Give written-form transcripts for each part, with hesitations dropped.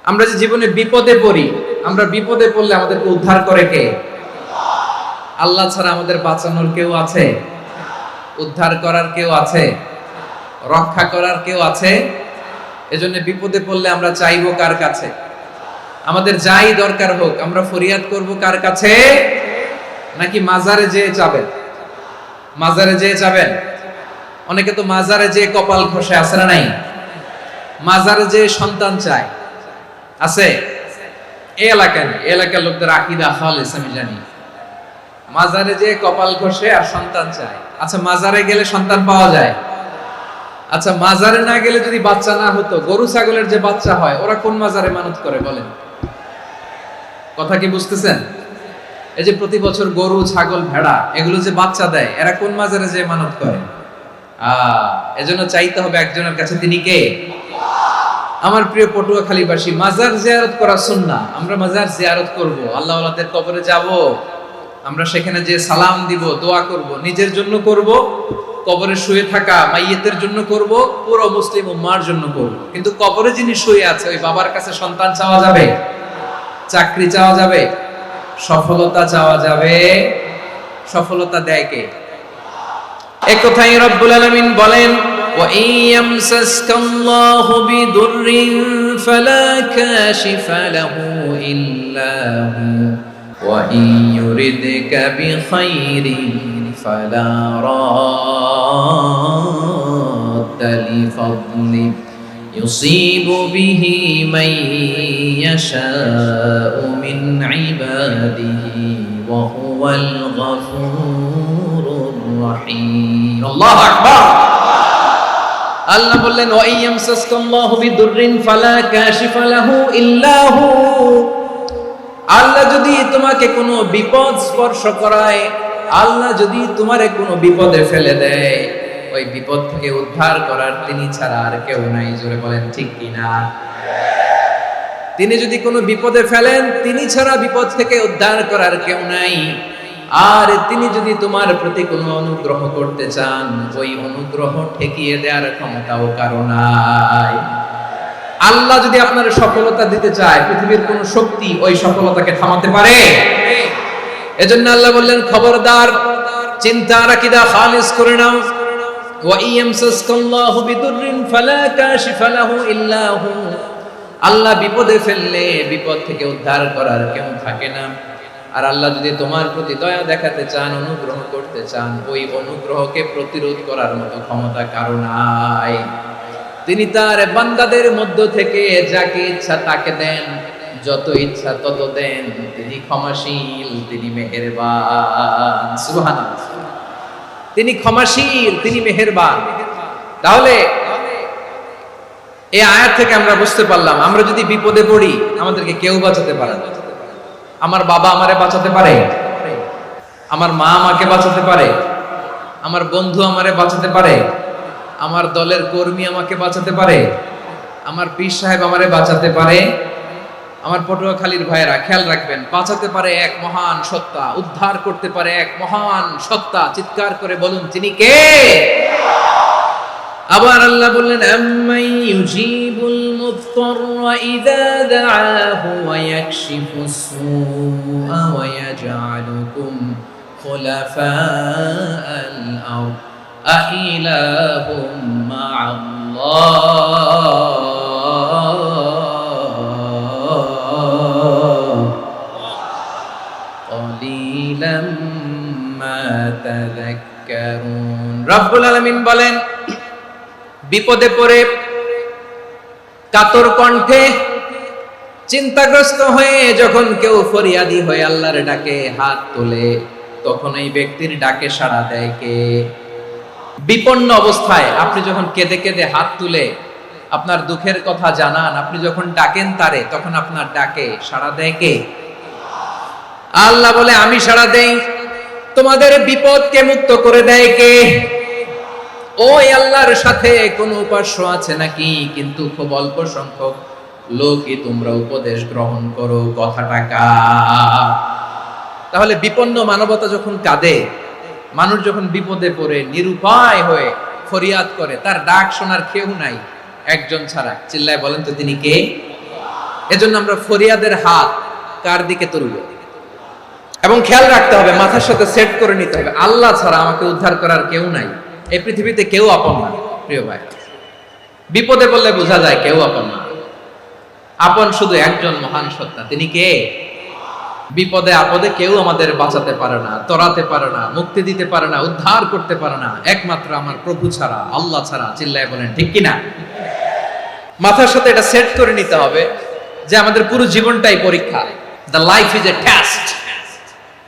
আমরা যে জীবনে বিপদে পড়ি, আমরা বিপদে পড়লে আমাদেরকে উদ্ধার করে কে? আল্লাহ ছাড়া আমাদের বাঁচানোর কেউ আছে? উদ্ধার করার কেউ আছে? রক্ষা করার কেউ আছে? এজন্য বিপদে পড়লে আমরা চাইবো কার কাছে? আমাদের যাই দরকার হোক আমরা ফরিয়াদ করব কার কাছে? নাকি মাজারে যেয়ে চাবেন? মাজারে যেয়ে চাবেন? অনেকে তো মাজারে যেয়ে কপাল ঘষে, আছে না নাই? মাজারে যেয়ে সন্তান চায়, আছে? এই এলাকার লোকদের আকীদা খালেস আমি জানি। মাজারে যেয়ে কপাল ঘষে আর সন্তান চায়। আচ্ছা, মাজারে গেলে সন্তান পাওয়া যায়? আচ্ছা, মাজারে না গেলে যদি বাচ্চা না হতো, গরু ছাগলের যে বাচ্চা হয় ওরা কোন মাজারে মানত করে বলেন? কথা কি বুঝতেছেন? এই যে প্রতি বছর গরু ছাগল ভেড়া এগুলো যে বাচ্চা দেয়, এরা কোন মাজারে যে মানত করে? এজন্য চাইতে হবে একজনের কাছে, তিনি কে? আমার প্রিয় পটুয়াখালীবাসী, মাজার জিয়ারত করা সুন্নাহ। আমরা মাজার জিয়ারত করব, আল্লাহ ওয়ালাদের কবরে যাব, আমরা সেখানে যে সালাম দিব, দোয়া করব, নিজের জন্য করব, কবরে শুয়ে থাকা মাইয়েতের জন্য করব, পুরো মুসলিম উম্মার জন্য করব। কিন্তু কবরে যিনি শুয়ে আছে ওই বাবার কাছে সন্তান চাওয়া যাবে? চাকরি চাওয়া যাবে? সফলতা চাওয়া যাবে? সফলতা দেয় কে? এক কথাই রব্বুল আলামিন বলেন, ওয়া ইয়ামসাসকাল্লাহু বিদুররিন ফালা কাশিফা লাহু ইল্লা হু ওয়া ইয়ুরিদকা বিখাইরিন ফালা রাদ্দা লিফাদলি ইউসিবু বিহি মান ইয়াশাউ মিন ইবাদিহি ওয়া হুয়াল গফুরুর রহিম। আল্লাহু আকবার। আল্লাহ বললেন, ওয়া ইয়ামসাসকাল্লাহু বিদুররিন ফালা কাশিফা লাহু ইল্লা হু। আল্লাহ যদি তোমাকে কোনো বিপদ স্পর্শ করায়, আল্লাহ যদি তোমারে কোনো বিপদে ফেলে দেয়, ওই বিপদ থেকে উদ্ধার করার তিনি ছাড়া আর কেউ নাই। জোরে বলেন ঠিক কিনা? তিনি যদি কোনো বিপদে ফেলেন, তিনি ছাড়া বিপদ থেকে উদ্ধার করার কেউ নাই। আর তিনি যদি তোমার প্রতি কোনো অনুগ্রহ করতে চান, ওই অনুগ্রহ ঠেকিয়ে দেওয়ার ক্ষমতাও কারো নাই। আল্লাহ যদি আপনার সফলতা দিতে চায়, পৃথিবীর কোন শক্তি ওই সফলতাকে থামাতে পারে? এজন্য আল্লাহ বললেন, খবরদার, চিন্তার আকীদা খালিস করে নাও। ওয়া ইয়ামসাসকাল্লাহু বিদুররিন ফালা কাশিফা লাহু ইল্লা হু। আল্লাহ বিপদে ফেললে বিপদ থেকে উদ্ধার করার কেউ থাকে না। আর আল্লাহ যদি তোমার প্রতি দয়া দেখাতে চান, অনুগ্রহ করতে চান, ওই অনুগ্রহকে প্রতিরোধ করার মতো ক্ষমতা কারো নাই। তিনি তার বান্দাদের মধ্য থেকে যাকে ইচ্ছা তাকে দেন, যত ইচ্ছা তত দেন। তিনি ক্ষমাশীল, তিনি মেহেরবান। সুবহানাল্লাহ। তিনি ক্ষমাশীল, তিনি মেহেরবান। তাহলে এই আয়াত থেকে আমরা বুঝতে পারলাম, আমরা যদি বিপদে পড়ি আমাদেরকে কেউ বাঁচাতে পারে না। আমার বাবা আমারে বাঁচাতে পারে, আমার মা আমাকে বাঁচাতে পারে, আমার বন্ধু আমারে বাঁচাতে পারে, আমার দলের কর্মী আমাকে বাঁচাতে পারে, আমার পীর সাহেব আমারে বাঁচাতে পারে। আমার পটুয়াখালীর ভাইয়েরা খেয়াল রাখবেন, বাঁচাতে পারে এক মহান সত্তা, উদ্ধার করতে পারে এক মহান সত্তা। চিৎকার করে বলুন, তিনি কে? আবার আল্লাহ বললেন, আম্মান ইউজিবুল মুফতাররা ইযা দাআহু ওয়া ইয়াকশিফুস সুআ ওয়া ইয়াজআলুকুম খুলাফাআল আরদ আইলাহুম মা'আল্লাহ ক্বালিলাম মা তাযাক্কারুন। রব্বুল আলামিন বলেন, বিপদে পড়ে কাতর কণ্ঠে চিন্তাগ্রস্ত হয়ে যখন কেউ ফরিয়াদি হয়ে আল্লাহর ডাকে হাত তোলে, তখন এই ব্যক্তির ডাকে সাড়া দেয় কে? বিপন্ন অবস্থায় আপনি যখন কেঁদে কেঁদে হাত তুলে আপনার দুঃখের কথা জানান, আপনি যখন ডাকেন তারে, তখন আপনার ডাকে সাড়া দেয় কে? আল্লাহ বলে, আমি সাড়া দেই। তোমাদের বিপদকে মুক্ত করে দেয় কে? ওই আল্লাহর সাথে কোন উপাস্য আছে নাকি? কিন্তু খুব অল্প সংখ্যক লোকই তোমরা উপদেশ গ্রহণ করো। কথাটা কার? তাহলে বিপন্ন মানবতা যখন কাঁদে, মানুষ যখন বিপদে পড়ে নিরুপায় হয়ে ফরিয়াদ করে, তার ডাক শোনার কেউ নাই একজন ছাড়া। চিল্লায় বলেন তো তিনি কে? এজন্য আমরা ফরিয়াদের হাত কার দিকে তুলব? এবং খেয়াল রাখতে হবে, মাথার সাথে সেট করে নিতে হবে, আল্লাহ ছাড়া আমাকে উদ্ধার করার কেউ নাই। এই পৃথিবীতে কেউ আপন না প্রিয় ভাই। বিপদে বললে বোঝা যায় কেউ আপন না। আপন শুধু একজন মহান সত্তা, তিনি কে? বিপদে আপদে কেউ আমাদের বাঁচাতে পারে না, তরাতে পারে না, মুক্তি দিতে পারে না, উদ্ধার করতে পারে না, একমাত্র আমার প্রভু ছাড়া, আল্লাহ ছাড়া। চিল্লায় বলেন ঠিক কিনা? মাথার সাথে এটা সেট করে নিতে হবে যে আমাদের পুরো জীবনটাই পরীক্ষা। The life is a test.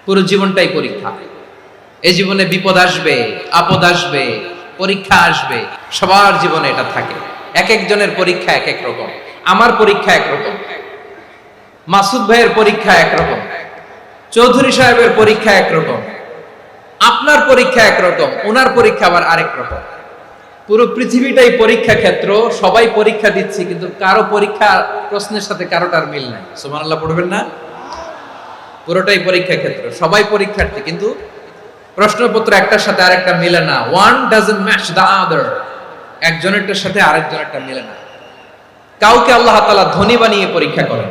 পুরো জীবনটাই পরীক্ষা। এই জীবনে বিপদ আসবে, আপদ আসবে, পরীক্ষা আসবে, সবার জীবনে এটা থাকে। এক একজনের পরীক্ষা এক এক রকম। আমার পরীক্ষা একরকম, মাসুদ ভাইয়ের পরীক্ষা একরকম, চৌধুরী সাহেবের পরীক্ষা একরকম, আপনার পরীক্ষা একরকম, ওনার পরীক্ষা আবার আরেক রকম। পুরো পৃথিবীটাই পরীক্ষা ক্ষেত্র, সবাই পরীক্ষা দিচ্ছি, কিন্তু কারো পরীক্ষা প্রশ্নের সাথে কারোটার মিল নাই। সুবহানাল্লাহ পড়বেন না? পুরোটাই পরীক্ষা ক্ষেত্র, সবাই পরীক্ষার্থী, কিন্তু প্রশ্নপত্র একটার সাথে আরেকটা মিলে না। One doesn't match the other. একজনেরটার সাথে আরেকজনেরটা মিলে না। কাউকে আল্লাহ তাআলা ধনী বানিয়ে পরীক্ষা করেন,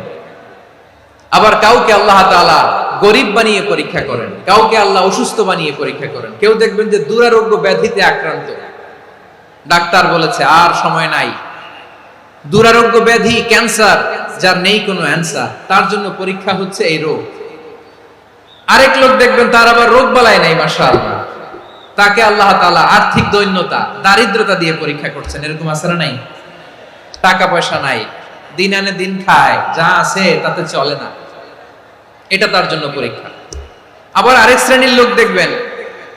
আবার কাউকে আল্লাহ তাআলা গরিব বানিয়ে পরীক্ষা করেন, কাউকে আল্লাহ অসুস্থ বানিয়ে পরীক্ষা করেন। কেউ দেখবেন যে দুরারোগ্য ব্যাধিতে আক্রান্ত, ডাক্তার বলেছে আর সময় নাই, দুরারোগ্য ব্যাধি, ক্যান্সার, যার নেই কোনো অ্যান্সার, তার জন্য পরীক্ষা হচ্ছে এই রোগ। আরেক লোক দেখবেন তার আবার রোগ বালাই নাই, মাশাআল্লাহ, তাকে আল্লাহ তাআলা আর্থিক দৈন্যতা, দারিদ্রতা দিয়ে পরীক্ষা করছেন। এরকম আছে না নাই? টাকা পয়সা নাই, দিন আনে দিন খায়, যা আছে তাতে চলে না, এটা তার জন্য পরীক্ষা। আবার আরেক শ্রেণীর লোক দেখবেন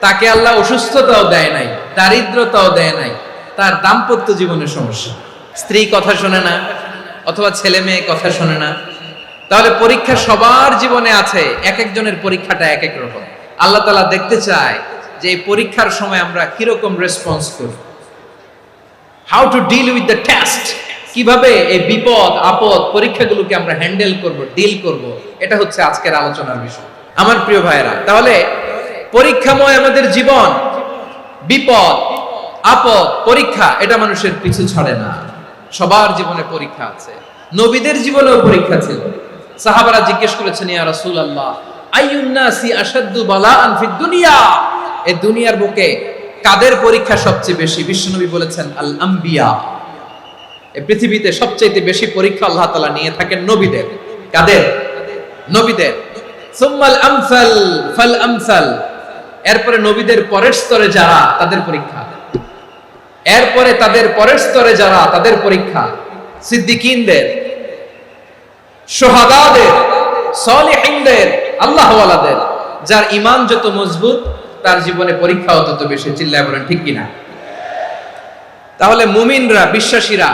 তাকে আল্লাহ অসুস্থতাও দেয় নাই, দারিদ্রতাও দেয় নাই, তার দাম্পত্য জীবনের সমস্যা, স্ত্রী কথা শোনে না, অথবা ছেলে মেয়ে কথা শোনে না। তাহলে পরীক্ষা সবার জীবনে আছে, এক একজনের পরীক্ষাটা এক এক রকম। আল্লাহ তাআলা দেখতে চায় যে এই পরীক্ষার সময় আমরা কিরকম রেসপন্স করি, how to deal with the test, কিভাবে এই বিপদ আপদ পরীক্ষাগুলোকে আমরা হ্যান্ডেল করব, ডিল করব, এটা হচ্ছে আজকের আলোচনার বিষয় আমার প্রিয় ভাইয়েরা। তাহলে পরীক্ষাময় আমাদের জীবন, বিপদ আপদ পরীক্ষা, এটা মানুষের পিছু ছাড়ে না। সবার জীবনে পরীক্ষা আছে, নবীদের জীবনেও পরীক্ষা ছিল। সাহাবারা জিজ্ঞেস করেছেন, ইয়া রাসূলুল্লাহ, আইয়ুন নাসি আশাদ্দু বালাআন ফিদ দুনিয়া, এই দুনিয়ার বুকে কাদের পরীক্ষা সবচেয়ে বেশি? বিশ্বনবী বলেছেন, আল আম্বিয়া। এই পৃথিবীতে সবচেয়ে বেশি পরীক্ষা আল্লাহ তাআলা নিয়ে থাকেন নবীদের। কাদের? নবীদের। সুম্মাল আমসাল ফাল আমসাল, এরপরে নবীদের পরের স্তরে যারা, তাদের পরীক্ষা। এরপরে তাদের পরের স্তরে যারা, তাদের পরীক্ষা। সিদ্দিকীনদের, শুহাদাদের, সালিহিনদের, আল্লাহওয়ালাদের। যার ঈমান যত মজবুত, তার জীবনে পরীক্ষাও তত বেশি। চিল্লায় বলেন ঠিক কিনা? তাহলে মুমিনরা, বিশ্বাসীরা,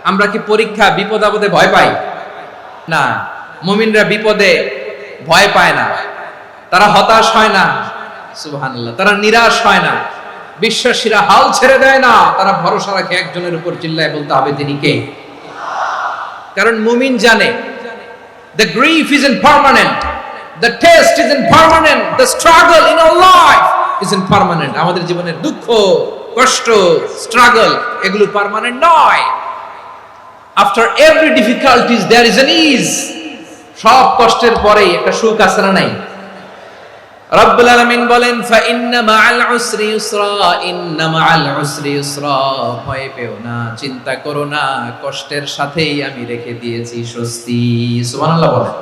আমরা কি পরীক্ষা বিপদ আপদে ভয় পাই? না, মুমিনরা বিপদে ভয় পায় না, তারা হতাশ হয় না, সুবহানাল্লাহ, তারা নিরাশ হয় না। বিশ্বাসীরা হাল ছেড়ে দেয় না, তারা ভরসা রাখে একজনের উপর। চিল্লায় বলতে হবে তিনি কে? কারণ মুমিন জানে the grief isn't permanent, the test isn't permanent, the struggle in our life isn't permanent. আমাদের জীবনের দুঃখ, কষ্ট, স্ট্রাগল, এগুলো পার্মানেন্ট নয়। After every difficulties there is an ease. সব কষ্টের পরেই একটা সুখ আছে না নাই? রব্বুল আলামিন বলেন, ফা ইন্না মাআল উসরি ইউসরা, ইন্না মাআল উসরি ইউসরা, ভয় পেও না, চিন্তা করো না, কষ্টের সাথেই আমি রেখে দিয়েছি স্বস্তি। সুবহানাল্লাহ বলেন।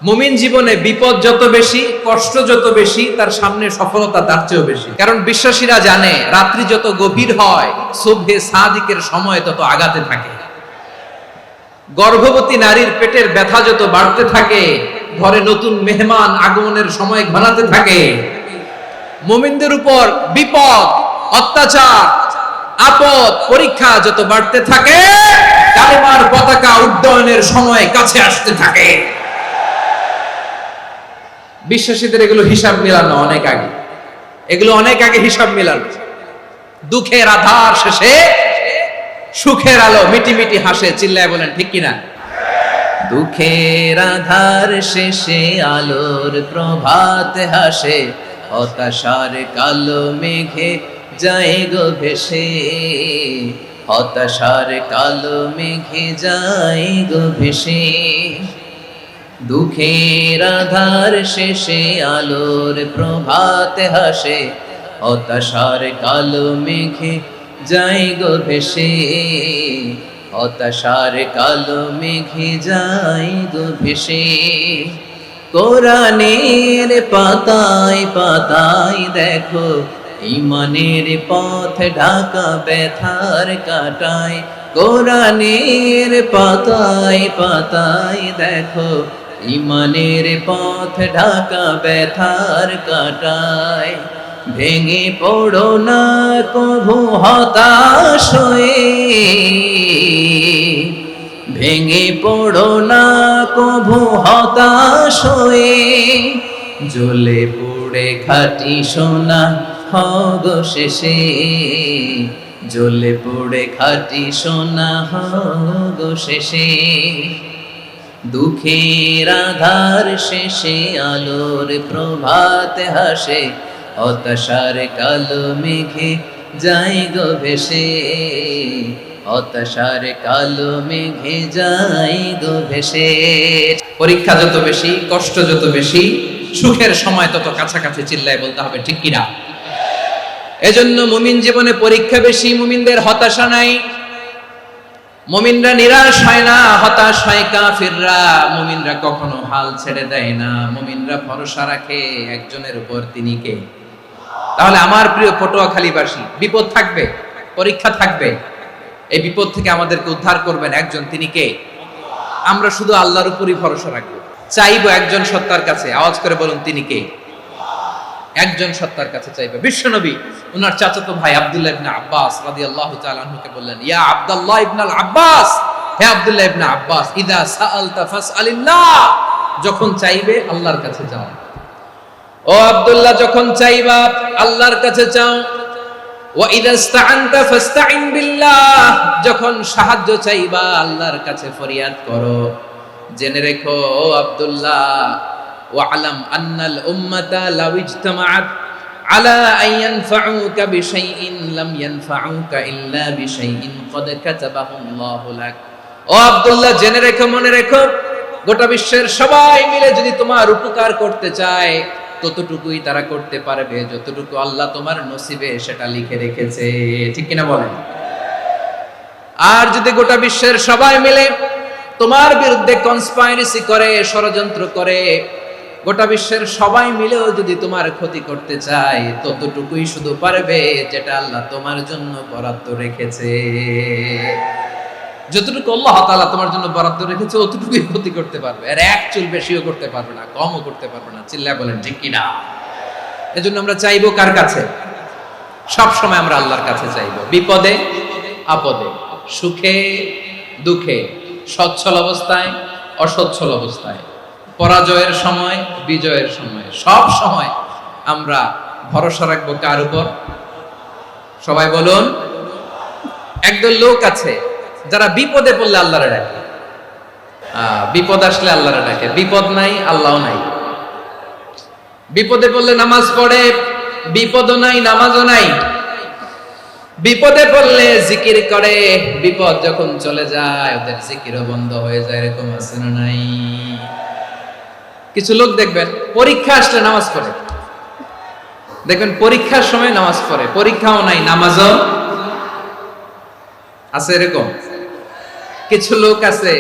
মুমিন জীবনে বিপদ যত বেশি, কষ্ট যত বেশি, তার সামনে সফলতা তার চেয়েও বেশি। কারণ বিশ্বাসীরা জানে রাত্রি যত গভীর হয়, সুবহে সাদিকের সময় তত আগাতে থাকে। গর্ভবতী নারীর পেটের ব্যথা যত বাড়তে থাকে, ঘরে নতুন মেহমান আগমনের সময় ঘনাতে থাকে। মুমিনদের উপর বিপদ, অত্যাচার, আপদ, পরীক্ষা যত বাড়তে থাকে, কালেমার পতাকা উড্ডয়নের সময় কাছে আসতে থাকে। বিশ্বাসীদের এগুলো হিসাব মিলানো অনেক আগে, এগুলো অনেক আগে হিসাব মিলানো। দুঃখের আধার শেষে সুখের আলো মিটি মিটি হাসে। চিল্লায় বলেন ঠিক কিনা? দুঃখের আধার শেষে আলোর প্রভাত হাসে, হতাশার কালো মেঘে যায় গো ভেসে, হতাশার কালো মেঘে যায় গো ভেসে, দুঃখের আধার শেষে আলোর প্রভাত হাসে, হতাশার কালো মেঘে যায় গো ভেসে, হতাশার কালো মেঘে যায় গো ভেসে। কোরআনের পাতায় পাতায় দেখো ঈমানের পথ ঢাকা ব্যথার কাটায়, কোরআনের পাতায় পাতায় দেখো ঈমানের পথ ঢাকা ব্যথার কাটায়। ভেঙে পড়ো না কভু হতাশ হয়ে, ভেঙে পড়ো না কভু হতাশ হয়ে, জ্বলে পুড়ে খাঁটি সোনা হগ শেষে, জ্বলে পুড়ে খাঁটি সোনা হগ শেষে। দুঃখের আধার শেষে আলোর প্রভাত হাসে, হতাশার কালো মেঘে যায় গো ভেসে, হতাশার কালো মেঘে যায় গো ভেসে। পরীক্ষা যত বেশি, কষ্ট যত বেশি, সুখের সময় তত কাছাকাছি, চিল্লায় বলতে হবে ঠিক কিনা? এজন্য মুমিন জীবনে পরীক্ষা বেশি, মুমিনদের হতাশা নাই। মুমিনরা নিরাশ হয় না, হতাশ হয় কাফিররা। মুমিনরা কখনো হাল ছেড়ে দেয় না, মুমিনরা ভরসা রাখে একজনের উপর, তিনি কে? তাহলে আমার প্রিয় পটুয়াখালীবাসী, বিপদ থাকবে, পরীক্ষা থাকবে, এই বিপদ থেকে আমাদেরকে উদ্ধার করবেন একজন, তিনি কে? আমরা শুধু আল্লাহর উপরই ভরসা রাখবো, চাইবো একজন সত্তার কাছে। আওয়াজ করে বলুন, তিনি কে? একজন সত্তার কাছে চাইবে। বিশ্বনবী ওনার চাচাতো ভাই আব্দুল্লাহ ইবনে আব্বাস রাদিয়াল্লাহু তাআলা আনহুকে বললেন, ইয়া আব্দুল্লাহ ইবনুল আব্বাস, হে আব্দুল্লাহ ইবনে আব্বাস, ইদা সাআলতা ফাসআলিল্লাহ, যখন চাইবে আল্লাহর কাছে যাও। ও আব্দুল্লাহ, যখন চাইবা আল্লাহর কাছে চাও। ওয়া ইদা ইসতাআনতা ফাসতাইন বিল্লাহ, যখন সাহায্য চাইবা আল্লাহর কাছে ফরিয়াদ করো। জেনে রেখো ও আব্দুল্লাহ, ওয়া'লাম আন্নাল উম্মাতা লাউ ইজতামাআত আলা আন ইয়ানফাউকা বিশাইইন লাম ইয়ানফাউকা ইল্লা বিশাইইন ক্বাদ কাতাবাহু আল্লাহু লাক। ও আব্দুল্লাহ, জেনে রেখো, মনে রেখো, গোটা বিশ্বের সবাই মিলে যদি তোমার উপকার করতে চায়, ততটুকুই তারা করতে পারবে যতটুকু আল্লাহ তোমার নসিবে সেটা লিখে রেখেছে। ঠিক কিনা বলেন? আর যদি গোটা বিশ্বের সবাই মিলে তোমার বিরুদ্ধে কনস্পাইরেসি করে, ষড়যন্ত্র করে, গোটা বিশ্বের সবাই মিলেও যদি তোমার ক্ষতি করতে চায়, ততটুকুই শুধু পারবে যেটা আল্লাহ তোমার জন্য বরাদ্দ রেখেছে। যতটুকু আল্লাহ তাআলা তোমার জন্য বরাদ্দ রেখেছে অতটুকুই ক্ষতি করতে পারবে, আর এক চুল বেশিও করতে পারবে না, কমও করতে পারবে না। চিল্লায় বলেন ঠিক কিনা? এজন্য আমরা চাইবো কার কাছে? সব সময় আমরা আল্লাহর কাছে চাইবো, বিপদে আপদে, সুখে দুঃখে, সচ্ছল অবস্থায় অসচ্ছল অবস্থায়, পরাজয়ের সময় বিজয়ের সময়, সব সময় আমরা ভরসা রাখবো কার উপর? সবাই বলুন। একদল লোক আছে যারা বিপদে পড়লে আল্লাহরে ডাকে, বিপদ আসলে আল্লাহরে ডাকে, বিপদ নাই আল্লাহও নাই। বিপদে পড়লে নামাজ পড়ে, বিপদও নাই নামাজও নাই। বিপদে পড়লে জিকির করে, বিপদ যখন চলে যায় ওদের জিকিরও বন্ধ হয়ে যায়। এরকম আছে না নাই? কিছু লোক দেখবেন পরীক্ষা আসলে নামাজ পড়ে, দেখবেন পরীক্ষার সময় নামাজ পড়ে, পরীক্ষাও নাই নামাজও আছে। এরকম কিছু লোক আছে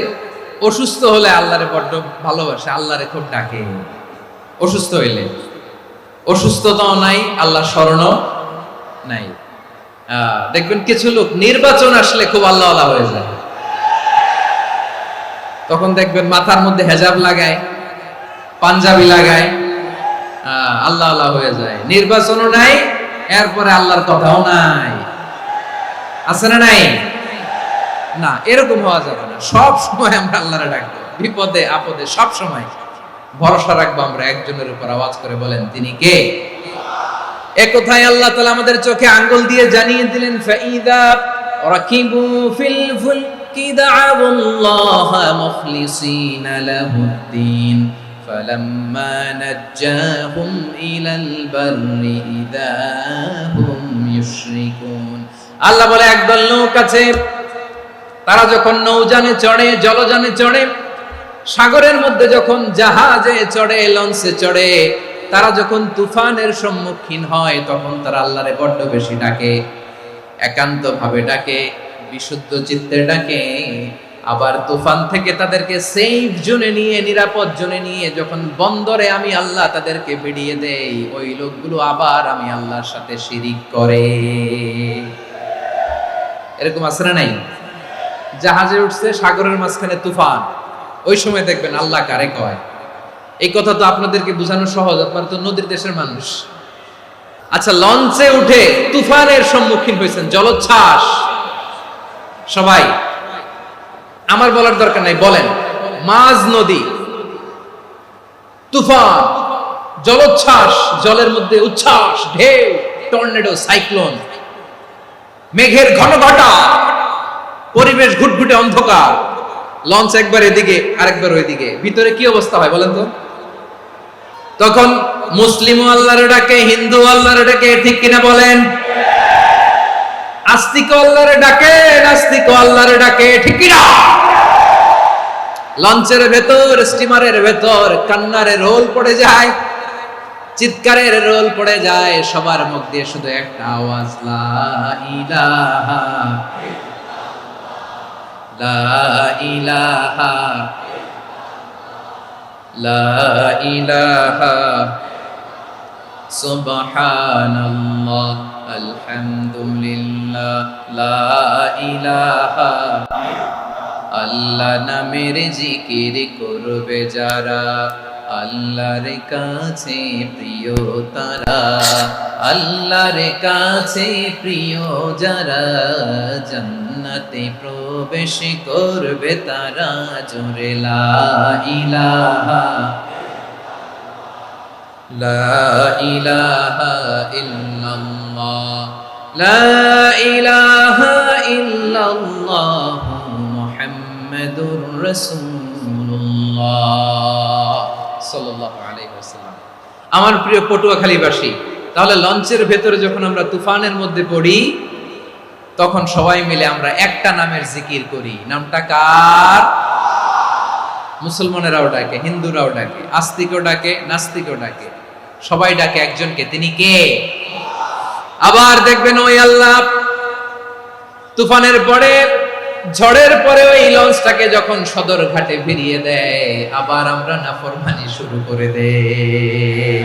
অসুস্থ হলে আল্লাহরে বড্ড ভালোবাসে, আল্লাহরে খুব ডাকে। অসুস্থ হইলে অসুস্থতাও নাই, আল্লাহ স্মরণও নাই। দেখবেন কিছু লোক নির্বাচন আসলে খুব আল্লাহওয়ালা হয়ে যায়, তখন দেখবেন মাথার মধ্যে হেজাব লাগায়, পাঞ্জাবি লাগায়, আল্লাহওয়ালা হয়ে যায়। নির্বাচনও নাই, এরপরে আল্লাহর কথাও নাই। আছে না নাই? না, এরকম হওয়া যাবে না। সব সময় আমরা আল্লাহরে ডাকবো, বিপদে আপদে সব সময় ভরসা রাখবো আমরা একজনের উপর। আওয়াজ করে বলেন, তিনি কে? একথায় আল্লাহ তাআলা আমাদের চোখে আঙ্গুল দিয়ে জানিয়ে দিলেন, ফাইদা রাকিবু ফিল ফুলকি দা'আবুল্লাহা মুখলিসিনা লাহুদ্দিন ফালাম্মা নাজ্জাহুম ইলাল বাররি ইযা হুম ইউশরিকুন। আল্লাহ বলে একদল লোক আছে, তারা যখন নৌযানে চড়ে, জলযানে চড়ে, সাগরের মধ্যে যখন জাহাজে চড়ে, লঞ্চে চড়ে, তারা যখন তুফানের সম্মুখীন হয়, তখন তারা আল্লাহরে বড্ড বেশি ডাকে, একান্ত ভাবে ডাকে, বিশুদ্ধ চিত্তে ডাকে। আবার তুফান থেকে তাদেরকে সেফ জোনে নিয়ে, নিরাপদ জোনে নিয়ে যখন বন্দরে আমি আল্লাহ তাদেরকে বেরিয়ে দেই, ওই লোকগুলো আবার আমি আল্লাহর সাথে শিরিক করে। এরকম আছে না নাই? জাহাজে উঠছে, সাগরের মাঝখানে তুফান, ওই সময় দেখবেন আল্লাহ কারে কয়। এই কথা তো আপনাদেরকে বোঝানো সহজ, আপনারা তো নদীর দেশের মানুষ। আচ্ছা, লঞ্চে উঠে তুফানের সম্মুখীন হয়েছেন, জলোচ্ছ্বাস, সবাই, আমার বলার দরকার নাই, বলেন, মাঝ নদী, তুফান, জলোচ্ছ্বাস, জলের মধ্যে উচ্ছ্বাস, ঢেউ, টর্নেডো, সাইক্লোন, মেঘের ঘনঘটা, পরিবেশ ঘুটঘুটে অন্ধকার, লঞ্চ একবার এদিকে আরেকবার ওইদিকে, ভিতরে কি অবস্থা হয় বলেন তো? তখন মুসলিম আল্লাহর ডাকে, হিন্দু আল্লাহর ডাকে, ঠিক কিনা বলেন? আস্তিক আল্লাহর ডাকে, নাস্তিক আল্লাহর ডাকে, ঠিক কিনা? লঞ্চের ভেতর, স্টিমারের ভেতর কান্নারে রোল পড়ে যায়, চিৎকারের রোল পড়ে যায়, সবার মুখ দিয়ে শুধু একটা আওয়াজ, লা ইলাহা লা ইলাহা লা ইলাহা সুবহানাল্লাহ আলহামদুলিল্লাহ লা ইলাহা। আল্লাহ নামের জিকির করবে যারা, আল্লাহর কাছে প্রিয় তারা, আল্লাহর কাছে প্রিয় যারা, জান্নাতে প্রবেশ করবে তারা, জোরে লা ইলাহা লা ইলাহা ইল্লাল্লাহ লা ইলাহা ইল্লাল্লাহ মুহাম্মাদুর রাসূলুল্লাহ সাল্লাল্লাহু আলাইহি ওয়াসাল্লাম। আমার প্রিয় পটুয়াখালীবাসী, তাহলে লঞ্চের ভেতরে যখন আমরা তুফানের মধ্যে পড়ি, তখন সবাই মিলে আমরা একটা নামের জিকির করি। নামটা কার? মুসলমানেরাও ডাকে, হিন্দুরাও ডাকে, আস্তিকও ডাকে, নাস্তিকও ডাকে, সবাই ডাকে একজনকে, তিনি কে? আবার দেখবেন ওই আল্লাহ তুফানের পরে, ঝড়ের পরে ওই লঞ্চটাকে যখন সদর ঘাটে ফিরিয়ে দেয়, আবার আমরা নাফরমানি শুরু করে দেই।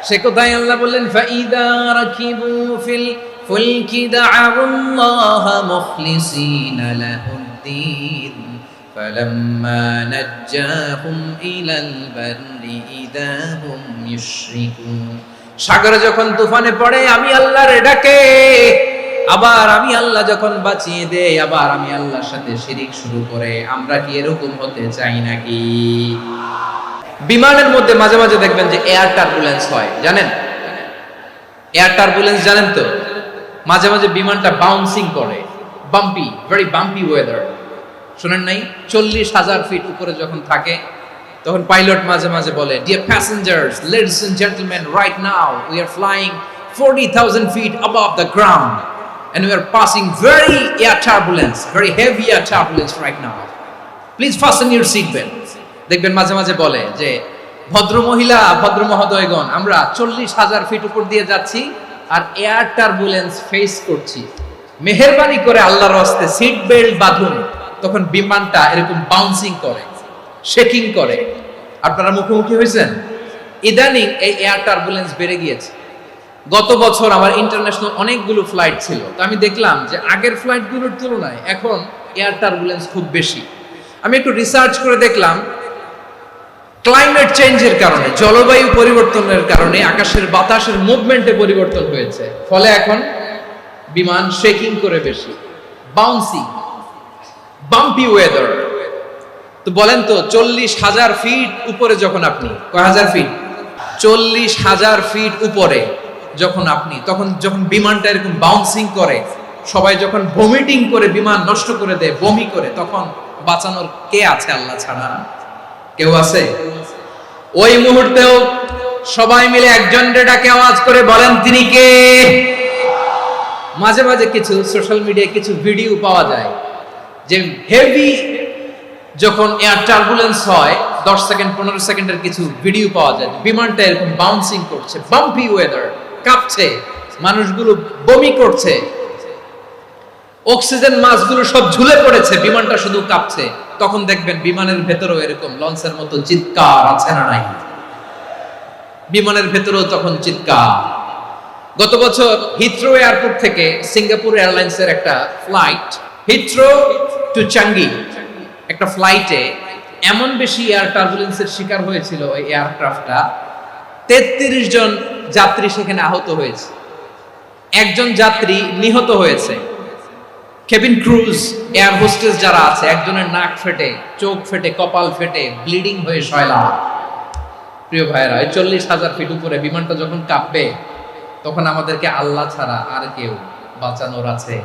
সে কোথায় আল্লাহ বললেন, ফাইদা রাকিবু ফিল ফুলকি দা'আল্লাহ মুখলিসিনা লাহুদ্দিন ফালাম্মা নাজ্জাহুম ইলাল বাররি ইযা হুম ইউশরিকুন। সাগরে যখন তুফানে পড়ে আমি আল্লাহর ডাকে, আবার আমি আল্লাহ যখন বাঁচিয়ে দেই, আবার আমি আল্লাহর সাথে শিরিক শুরু করে। আমরা কি এরকম হতে চাই নাকি? বিমানের মধ্যে মাঝে মাঝে দেখবেন যে এয়ার টার্বুলেন্স হয়, জানেন? এয়ার টার্বুলেন্স জানেন তো? মাঝে মাঝে বিমানটা বাউন্সিং করে, বাম্পি, ভেরি বাম্পি ওয়েদার। শুনেন নাই? 40,000 ফিট উপরে যখন থাকে, তখন পাইলট মাঝে মাঝে বলে, dear passengers, ladies and gentleman, right now we are flying 40,000 feet above the ground and we are passing very air turbulence, very heavy air turbulence right now. Please fasten your seat belts. দেখবেন মাঝে মাঝে বলে যে, ভদ্র মহিলা, ভদ্র মহোদয়গণ, আমরা 40,000 ফিট উপর দিয়ে যাচ্ছি আর এয়ার টার্বুলেন্স ফেস করছি, মেহেরবানি করে আল্লাহর রাস্তে সিট বেল্ট বাঁধুন। তখন বিমানটা এরকম বাউন্সিং করে, শেকিং করে। আপনারা মুখোমুখি হয়েছেন? ইদানিং এই এয়ার টার্বুলেন্স বেড়ে গিয়েছে। গত বছর আমার ইন্টারন্যাশনাল অনেকগুলো ফ্লাইট ছিল, তো আমি দেখলাম যে আগের ফ্লাইটগুলোর তুলনায় এখন এয়ার টার্বুলেন্স খুব বেশি। আমি একটু রিসার্চ করে দেখলাম, ক্লাইমেট চেঞ্জের কারণে, জলবায়ু পরিবর্তনের কারণে আকাশের বাতাসের মুভমেন্টে পরিবর্তন হয়েছে, ফলে এখন বিমান শেকিং করে বেশি, বাউন্সিং, বাম্পি ওয়েদার। তো বলেন তো, 40,000 ফিট উপরে যখন আপনি, কয় হাজার ফিট? 40,000 ফিট উপরে যখন আপনি, তখন যখন বিমানটা এরকম বাউন্সিং করে, সবাই যখন ভমিটিং করে বিমান নষ্ট করে দেয়, বমি করে, তখন বাঁচানোর কে আছে আল্লাহ ছাড়া? কেউ আছে? ওই মুহূর্তেও সবাই মিলে একজনের ডাকে আওয়াজ করে বলেন, তিনি কে? মাঝে মাঝে কিছু সোশ্যাল মিডিয়ায় কিছু ভিডিও পাওয়া যায় যে হেভি যখন এয়ার টার্বুলেন্স হয় 10 সেকেন্ড 15 সেকেন্ডের কিছু ভিডিও পাওয়া যায় বিমানটা এরকম বাউন্সিং করছে, বাম্পি ওয়েদার, কাঁপছে, মানুষগুলো বমি করছে, অক্সিজেন মাস্কগুলো সব ঝুলে পড়েছে, বিমানটা শুধু কাঁপছে। তখন দেখবেন বিমানের ভেতরেও এরকম লঞ্চের মতো চিৎকার আছে না নাই? বিমানের ভেতরেও তখন চিৎকার। গত বছর হিথ্রো এয়ারপোর্ট থেকে সিঙ্গাপুর এয়ারলাইন্সের একটা ফ্লাইট হিথ্রো টু চাঙ্গি একটা ফ্লাইটে এমন বেশি এয়ার টার্বুলেন্সের শিকার হয়েছিল ওই এয়ারক্রাফটটা, 33 জন যাত্রী সেখানে আহত হয়েছে, একজন যাত্রী নিহত হয়েছে। কেবিন ক্রুজ এয়ার হোস্টেস যারা আছে একজনের নাক ফেটে, চোখ ফেটে, কপাল ফেটে ব্লিডিং হয়ে শয়লা। প্রিয় ভাইরা, 40,000 ফিট উপরে বিমানটা যখন কাঁপবে তখন আমাদেরকে আল্লাহ ছাড়া আর কেউ বাঁচানোর আছে?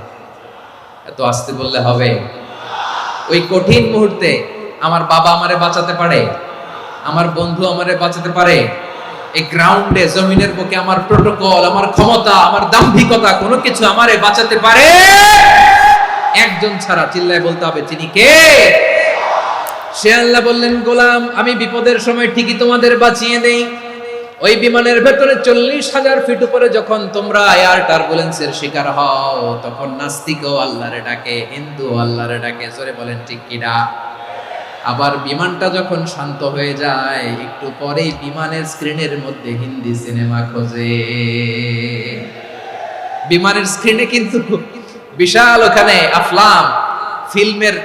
এত আসতে বললে হবে? ওই কঠিন মুহূর্তে আমার বাবা আমারে বাঁচাতে পারে, আমার বন্ধু আমারে বাঁচাতে পারে। এই গ্রাউন্ডে জমিনের বুকে আমার প্রোটোকল, আমার ক্ষমতা, আমার দাম্ভিকতা কোনো কিছু আমারে বাঁচাতে পারে? একজন ছাড়া, চিল্লায় বলতে হবে তিনি কে? সে আল্লাহ বললেন, গোলাম আমি বিপদের সময় ঠিকই তোমাদের বাঁচিয়ে দেই। ওই বিমানের ভেতরে 40,000 ফিট উপরে যখন তোমরা এয়ার টার্বুলেন্সের শিকার হও তখন নাস্তিকও আল্লাহরে ডাকে, হিন্দু আল্লাহরে ডাকে, জোরে বলেন ঠিক কিনা? আবার বিমানটা যখন শান্ত হয়ে যায় একটু পরেই বিমানের স্ক্রিনের মধ্যে হিন্দি সিনেমা খোঁজে। বিমানের স্ক্রিনে কিন্তু বিশাল ওখানে আফলাম ফিল্মের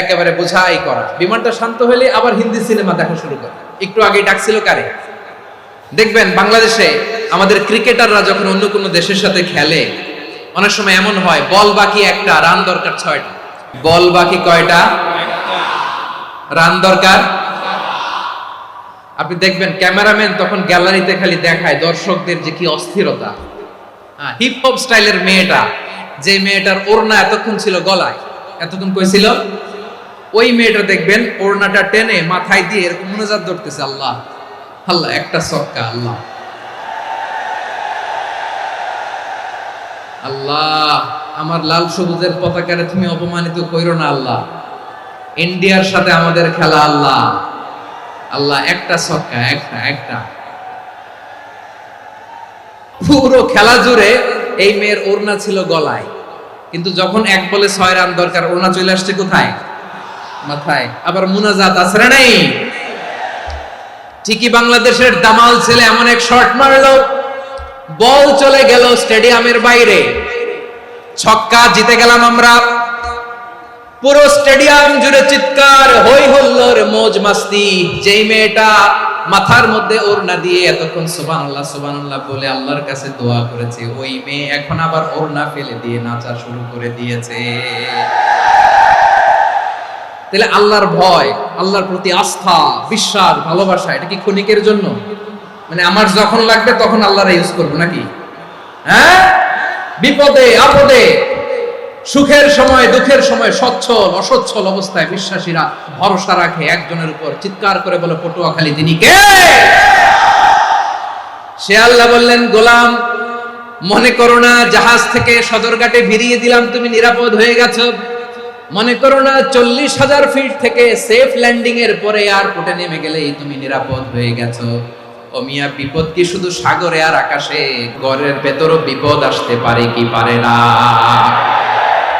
একেবারে বোঝাই করা। বিমানটা শান্ত হলে আবার হিন্দি সিনেমা দেখা শুরু করে। একটু আগে ডাকছিল কারে? দেখবেন বাংলাদেশে আমাদের ক্রিকেটাররা যখন অন্য কোনো দেশের সাথে খেলে অনেক সময় এমন হয় বল বাকি একটা, রান দরকার 6টা। বল বাকি কয়টা? রান দরকার। আপনি দেখবেন ক্যামেরাম্যান তখন গ্যালারিতে খালি দেখায় দর্শকদের যে কি অস্থিরতা। হিপ হপ স্টাইলের মেয়েটা, যে মেয়েটার ওড়না এতক্ষণ ছিল গলায়, এতক্ষণ কই ছিল, ওই মেয়েটা দেখবেন ওড়নাটা টেনে মাথায় দিয়ে এরকম মুনাজাত ধরতেছে, আল্লাহ আল্লাহ, একটা সক্কা, আল্লাহ আল্লাহ আমার লাল সবুজের পতাকারে তুমি অপমানিত কইরো না আল্লাহ, ইন্ডিয়ার সাথে আমাদের খেলা, আল্লাহ আল্লাহ, একটা সক্কা, একটা। পুরো খেলা জুড়ে এই মেয়ের ওড়না ছিল গলায়, কিন্তু যখন 1 বলে 6 রান দরকার ওড়না চলে আসছে কোথায়? মাথায়। আবার মুনাজাত আছে না নাই? ঠিকই বাংলাদেশের দামাল ছেলে এমন এক শট মারলো, বল চলে গেল স্টেডিয়ামের বাইরে, ছক্কা, জিতে গেলাম আমরা। পুরো স্টেডিয়াম জুড়ে চিৎকার, হই হুল্লোড়, মौज মাস্তি। যেই মেয়েটা মাথার মধ্যে ওড়না দিয়ে এতক্ষণ সুবহানাল্লাহ সুবহানাল্লাহ বলে আল্লাহর কাছে দোয়া করেছে, ওই মেয়ে এখন আবার ওড়না ফেলে দিয়ে নাচা শুরু করে দিয়েছে। তাহলে আল্লাহর ভয়, আল্লাহর প্রতি আস্থা, বিশ্বাস, ভালোবাসা, এটা কি ক্ষণিকের জন্য? মানে আমার যখন লাগবে তখন আল্লাহর ইউজ করবো নাকি? হ্যাঁ, বিপদে আপদে, সুখের সময় দুঃখের সময়, সচ্ছল অসচ্ছল অবস্থায় বিশ্বাসীরা ভরসা রাখে একজনের উপর, চিৎকার করে বলে পটুয়াখালী তিনি কে? সে আল্লাহ বললেন, গোলাম মনে করো না জাহাজ থেকে সদরঘাটে ভিড়িয়ে দিলাম তুমি নিরাপদ হয়ে গেছো, মনে করো না 40,000 ফিট থেকে সেফ ল্যান্ডিং এর পরে এয়ারপোর্টে নেমে গেলেই তুমি নিরাপদ হয়ে গেছো। ও মিয়া, বিপদ কি শুধু সাগরে আর আকাশে? ঘরের ভেতরও বিপদ আসতে পারে কি পারে না?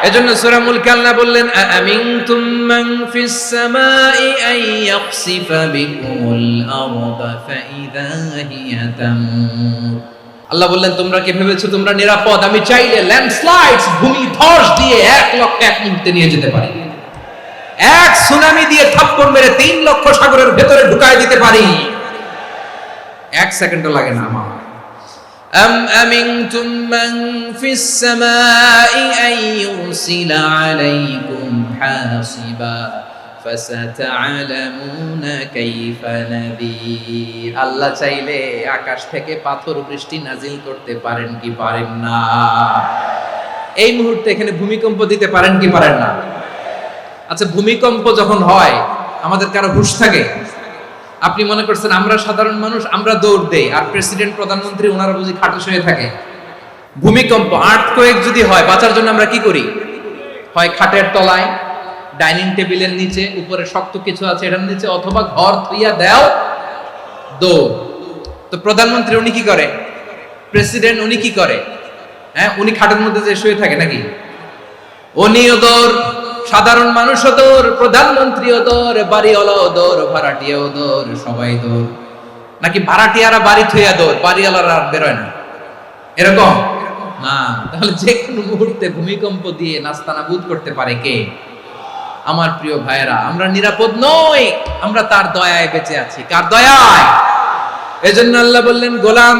এজন্য সূরা মুলক আল্লাহ বললেন, আমিনতুম মান ফিস সামাই আন ইয়াখসিফা বিকুমুল আরদা ফাইযা হিয়া তামুর। আল্লাহ বললেন, তোমরা কি ভেবেছো তোমরা নিরাপদ? আমি চাইলে ল্যান্ডস্লাইডস, ভূমি ধস দিয়ে 1 লক্ষ 1 মুহূর্তে নিয়ে যেতে পারি। এক সুনামি দিয়ে থাপ্পড় মেরে 3 লক্ষ সাগরের ভেতরে ঢুকায় দিতে পারি। 1 সেকেন্ডও লাগে না আমার। أم أمنتم من في السماء أن يرسل عليكم حاصبا فستعلمون كيف نذير। আল্লাহ চাইলে আকাশ থেকে পাথর বৃষ্টি নাজিল করতে পারেন কি পারেন না? এই মুহূর্তে এখানে ভূমিকম্প দিতে পারেন কি পারেন না? আচ্ছা, ভূমিকম্প যখন হয় আমাদের কারো হুঁশ থাকে? আপনি মনে করছেন আমরা সাধারণ মানুষ, আমরা দৌড় দেই, আর প্রেসিডেন্ট প্রধানমন্ত্রী ওনারা বুঝি খাটে শুয়ে থাকে? ভূমিকম্প, আর্থকোয়েক যদি হয়, বাঁচার জন্য আমরা কি করি? হয় খাটের তলায়, ডাইনিং টেবিলের নিচে, উপরে শক্ত কিছু আছে এটার নিচে, অথবা ঘর থইয়া দাও দৌড়। তো প্রধানমন্ত্রী উনি কি করে? প্রেসিডেন্ট উনি কি করে? হ্যাঁ, উনি খাটের মধ্যে যে শুয়ে থাকে নাকি? উনিও দৌড়, সাধারণ মানুষও দৌড়, প্রধানমন্ত্রীও দৌড়, বাড়িওয়ালাও দৌড়, ভাড়াটিয়াও দৌড়, সবাই দৌড়। নাকি ভাড়াটিয়ারা বাড়ি থইয়া দৌড়, বাড়িওয়ালারা আর বেরোয় না? এরকম না। তাহলে যে কোনো মুহূর্তে ভূমিকম্প দিয়ে নাস্তানাবুদ করতে পারে কে? আমার প্রিয় ভাইয়েরা, আমরা নিরাপদ নই, আমরা তার দয়ায় বেঁচে আছি। কার দয়ায়? এজন্য আল্লাহ বললেন, গোলাম,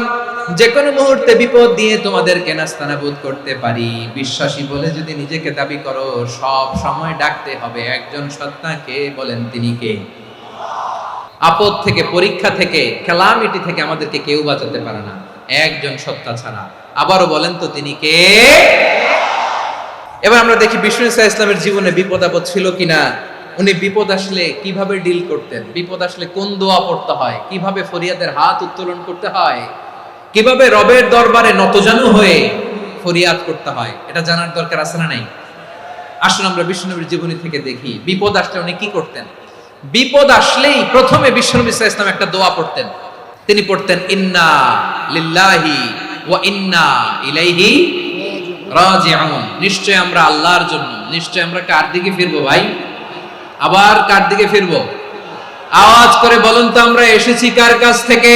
যে কোনো মুহূর্তে বিপদ দিয়ে তোমাদেরকে নাস্তানাবুদ করতে পারি। বিশ্বাসী বলে যদি নিজেকে দাবি করো, সব সময় ডাকতে হবে একজন সত্তাকে। বলেন তিনি কে? আপদ থেকে, পরীক্ষা থেকে, ক্যালামিটি থেকে আমাদেরকে কেউ বাঁচাতে পারে না একজন সত্তা ছাড়া। আবারও বলেন তো তিনি কে? এবার আমরা দেখি বিষ্ণু ইসা ইসলামের জীবনে বিপদ আপদ ছিল কিনা। উনি বিপদ আসলে কিভাবে ডিল করতেন, বিপদ আসলে কোন দোয়া পড়তে হয়, কিভাবে ফরিয়াদের হাত উত্তোলন করতে হয়, কিভাবে রবের দরবারে নতজানু হয়ে ফরিয়াদ করতে হয়, এটা জানার দরকার আছে না নাই? আসুন আমরা বিষ্ণুনবীর জীবনী থেকে দেখি বিপদ আসলে উনি কি করতেন। বিপদ আসলেই প্রথমে বিষ্ণু ইসা ইসলাম একটা দোয়া পড়তেন। তিনি পড়তেন, ইন্না লিল্লাহি ওয়া ইন্না ইলাইহি রাজিউন। নিশ্চয় আমরা আল্লাহর জন্য, নিশ্চয় আমরা কার দিকে ফিরবো ভাই? আবার কার দিকে ফিরবো? আওয়াজ করে বলুন তো, আমরা এসেছি কার কাছ থেকে,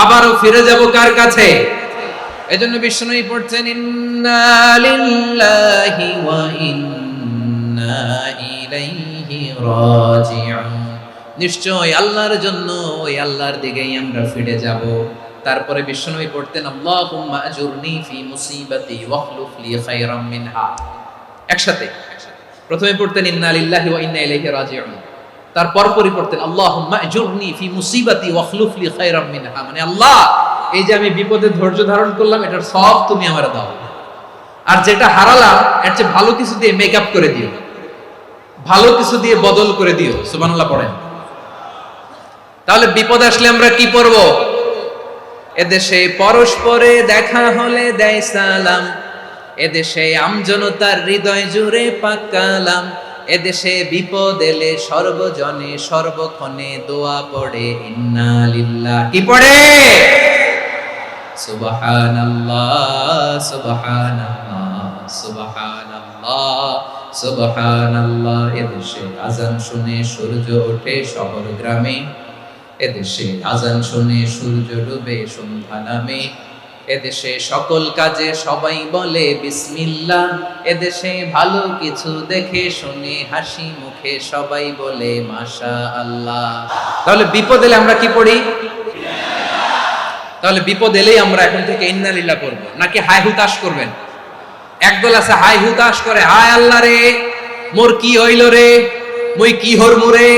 আবারও ফিরে যাব কার কাছে? এজন্য বিষ্ণুই পড়ছেন, ইন্না লিল্লাহি ওয়া ইন্না ইলাইহি রাজিউন। নিশ্চয় আল্লাহর জন্য, ওই আল্লাহর দিকেই আমরা ফিরে যাব। তারপরে বিষ্ণুই পড়তেন, আল্লাহুম্মা আজুরনি ফি মুসিবাতি ওয়াখলুফ লি খায়রাম মিনহা। একসাথে প্রথমে পড়তেন ইন্না লিল্লাহি ওয়া ইন্না ইলাইহি রাজিউন, তারপর পরে পড়তেন আল্লাহুম্মা আজুরনি ফি মুসিবাতি ওয়াখলুফ লি খায়রাম মিনহা। মানে আল্লাহ, এই যে আমি বিপদে ধৈর্য ধারণ করলাম, এটার সব তুমি আমারে দাও, আর যেটা হারালাম এর চেয়ে ভালো কিছু দিয়ে মেকআপ করে দিও, ভালো কিছু দিয়ে বদল করে দিও। সুবহানাল্লাহ পড়েন। তাহলে বিপদ আসলে আমরা কি পড়ব? এদেশে পরস্পরে দেখা হলে দেয় সালাম, এদেশে আমজনতার হৃদয় জুড়ে পাক কালাম, এদেশে বিপদ এলে সর্বজনে সর্বক্ষণে দোয়া পড়ে ইন্না লিল্লাহ। কি পড়ে? সুবহানাল্লাহ সুবহানাল্লাহ সুবহানাল্লাহ সুবহানাল্লাহ। এদেশে আজান শুনে সূর্য ওঠে শহর গ্রামে, এদেশে আজান শুনে সূর্য ডুবে সন্ধ্যা নামে, এদেশে সকল কাজে সবাই বলে বিসমিল্লাহ, এদেশে ভালো কিছু দেখে শুনে হাসি মুখে সবাই বলে মাশাআল্লাহ। তাহলে বিপদ এলে আমরা কি পড়ি? তাহলে বিপদ এলেই আমরা এখন থেকে ইন্না লিল্লাহ পড়ব, নাকি হাই হুতাশ করবেন? একদল আছে হাই হুতাশ করে, হায় আল্লাহ রে, মোর কি হইল রে, মুই কি হরমু রে,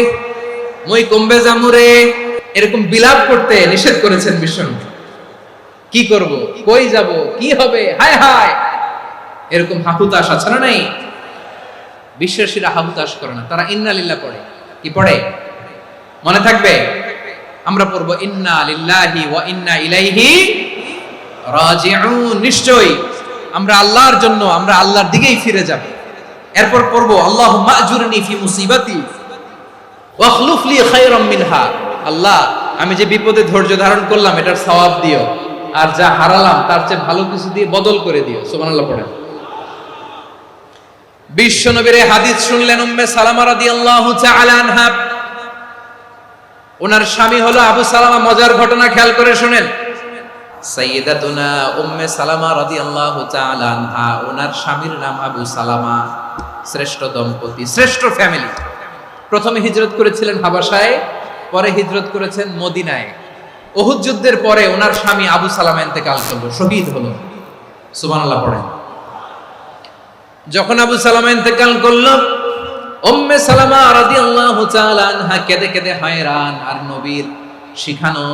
মুই কমবে যামু রে, এরকম বিলাপ করতে নিষেধ করেছেন বিষ্ণু। কি করব, কই যাব, কি হবে, হায় হায়, এরকম হাহুতাশ আছে না নাই? বিশ্বাসীরা হাহুতাশ করে না, তারা ইন্না লিল্লাহ পড়ে। কি পড়ে মনে থাকবে? আমরা পড়বো ইন্না লিল্লাহি ওয়া ইন্না ইলাইহি রাজিউন। নিশ্চয়ই আমরা আল্লাহর জন্য, আমরা আল্লাহর দিকেই ফিরে যাব। এরপর পড়বো আল্লাহুম্মা আজুরনি ফি মুসিবাতি ওয়াখলুফ লি খায়রাম মিনহা। আল্লাহ, আমি যে বিপদে ধৈর্য ধারণ করলাম এটার সওয়াব দিও, আর যা হারালাম তার চেয়ে ভালো কিছু দিয়ে বদল করে দিও। সুবহানাল্লাহ পড়েন। বিশ্ব নবীর হাদিস শুনলেন উম্মে সালামা রাদিয়াল্লাহু তাআলা আনহা। ওনার স্বামী হলো আবু সালামা। মজার ঘটনা খেয়াল করে শুনেন। সাইয়্যিদাতুনা উম্মে সালামা রাদিয়াল্লাহু তাআলা আনহা, ওনার স্বামীর নাম আবু সালামা। শ্রেষ্ঠ দম্পতি, শ্রেষ্ঠ ফ্যামিলি। প্রথমে হিজরত করেছিলেন হাবাসায়, পরে হিজরত করেছেন মদিনায়। উহুদ যুদ্ধের পরে ওনার স্বামী আবু সালামা ইন্তেকাল করলো, শহীদ হলো। সুবহানাল্লাহ পড়েন। যখন আবু সালামা ইন্তেকাল করলো, উম্মে সালামা রাদিয়াল্লাহু তাআলা আনহা কেঁদে কেঁদে হয়রান। আর নবীর শিখানো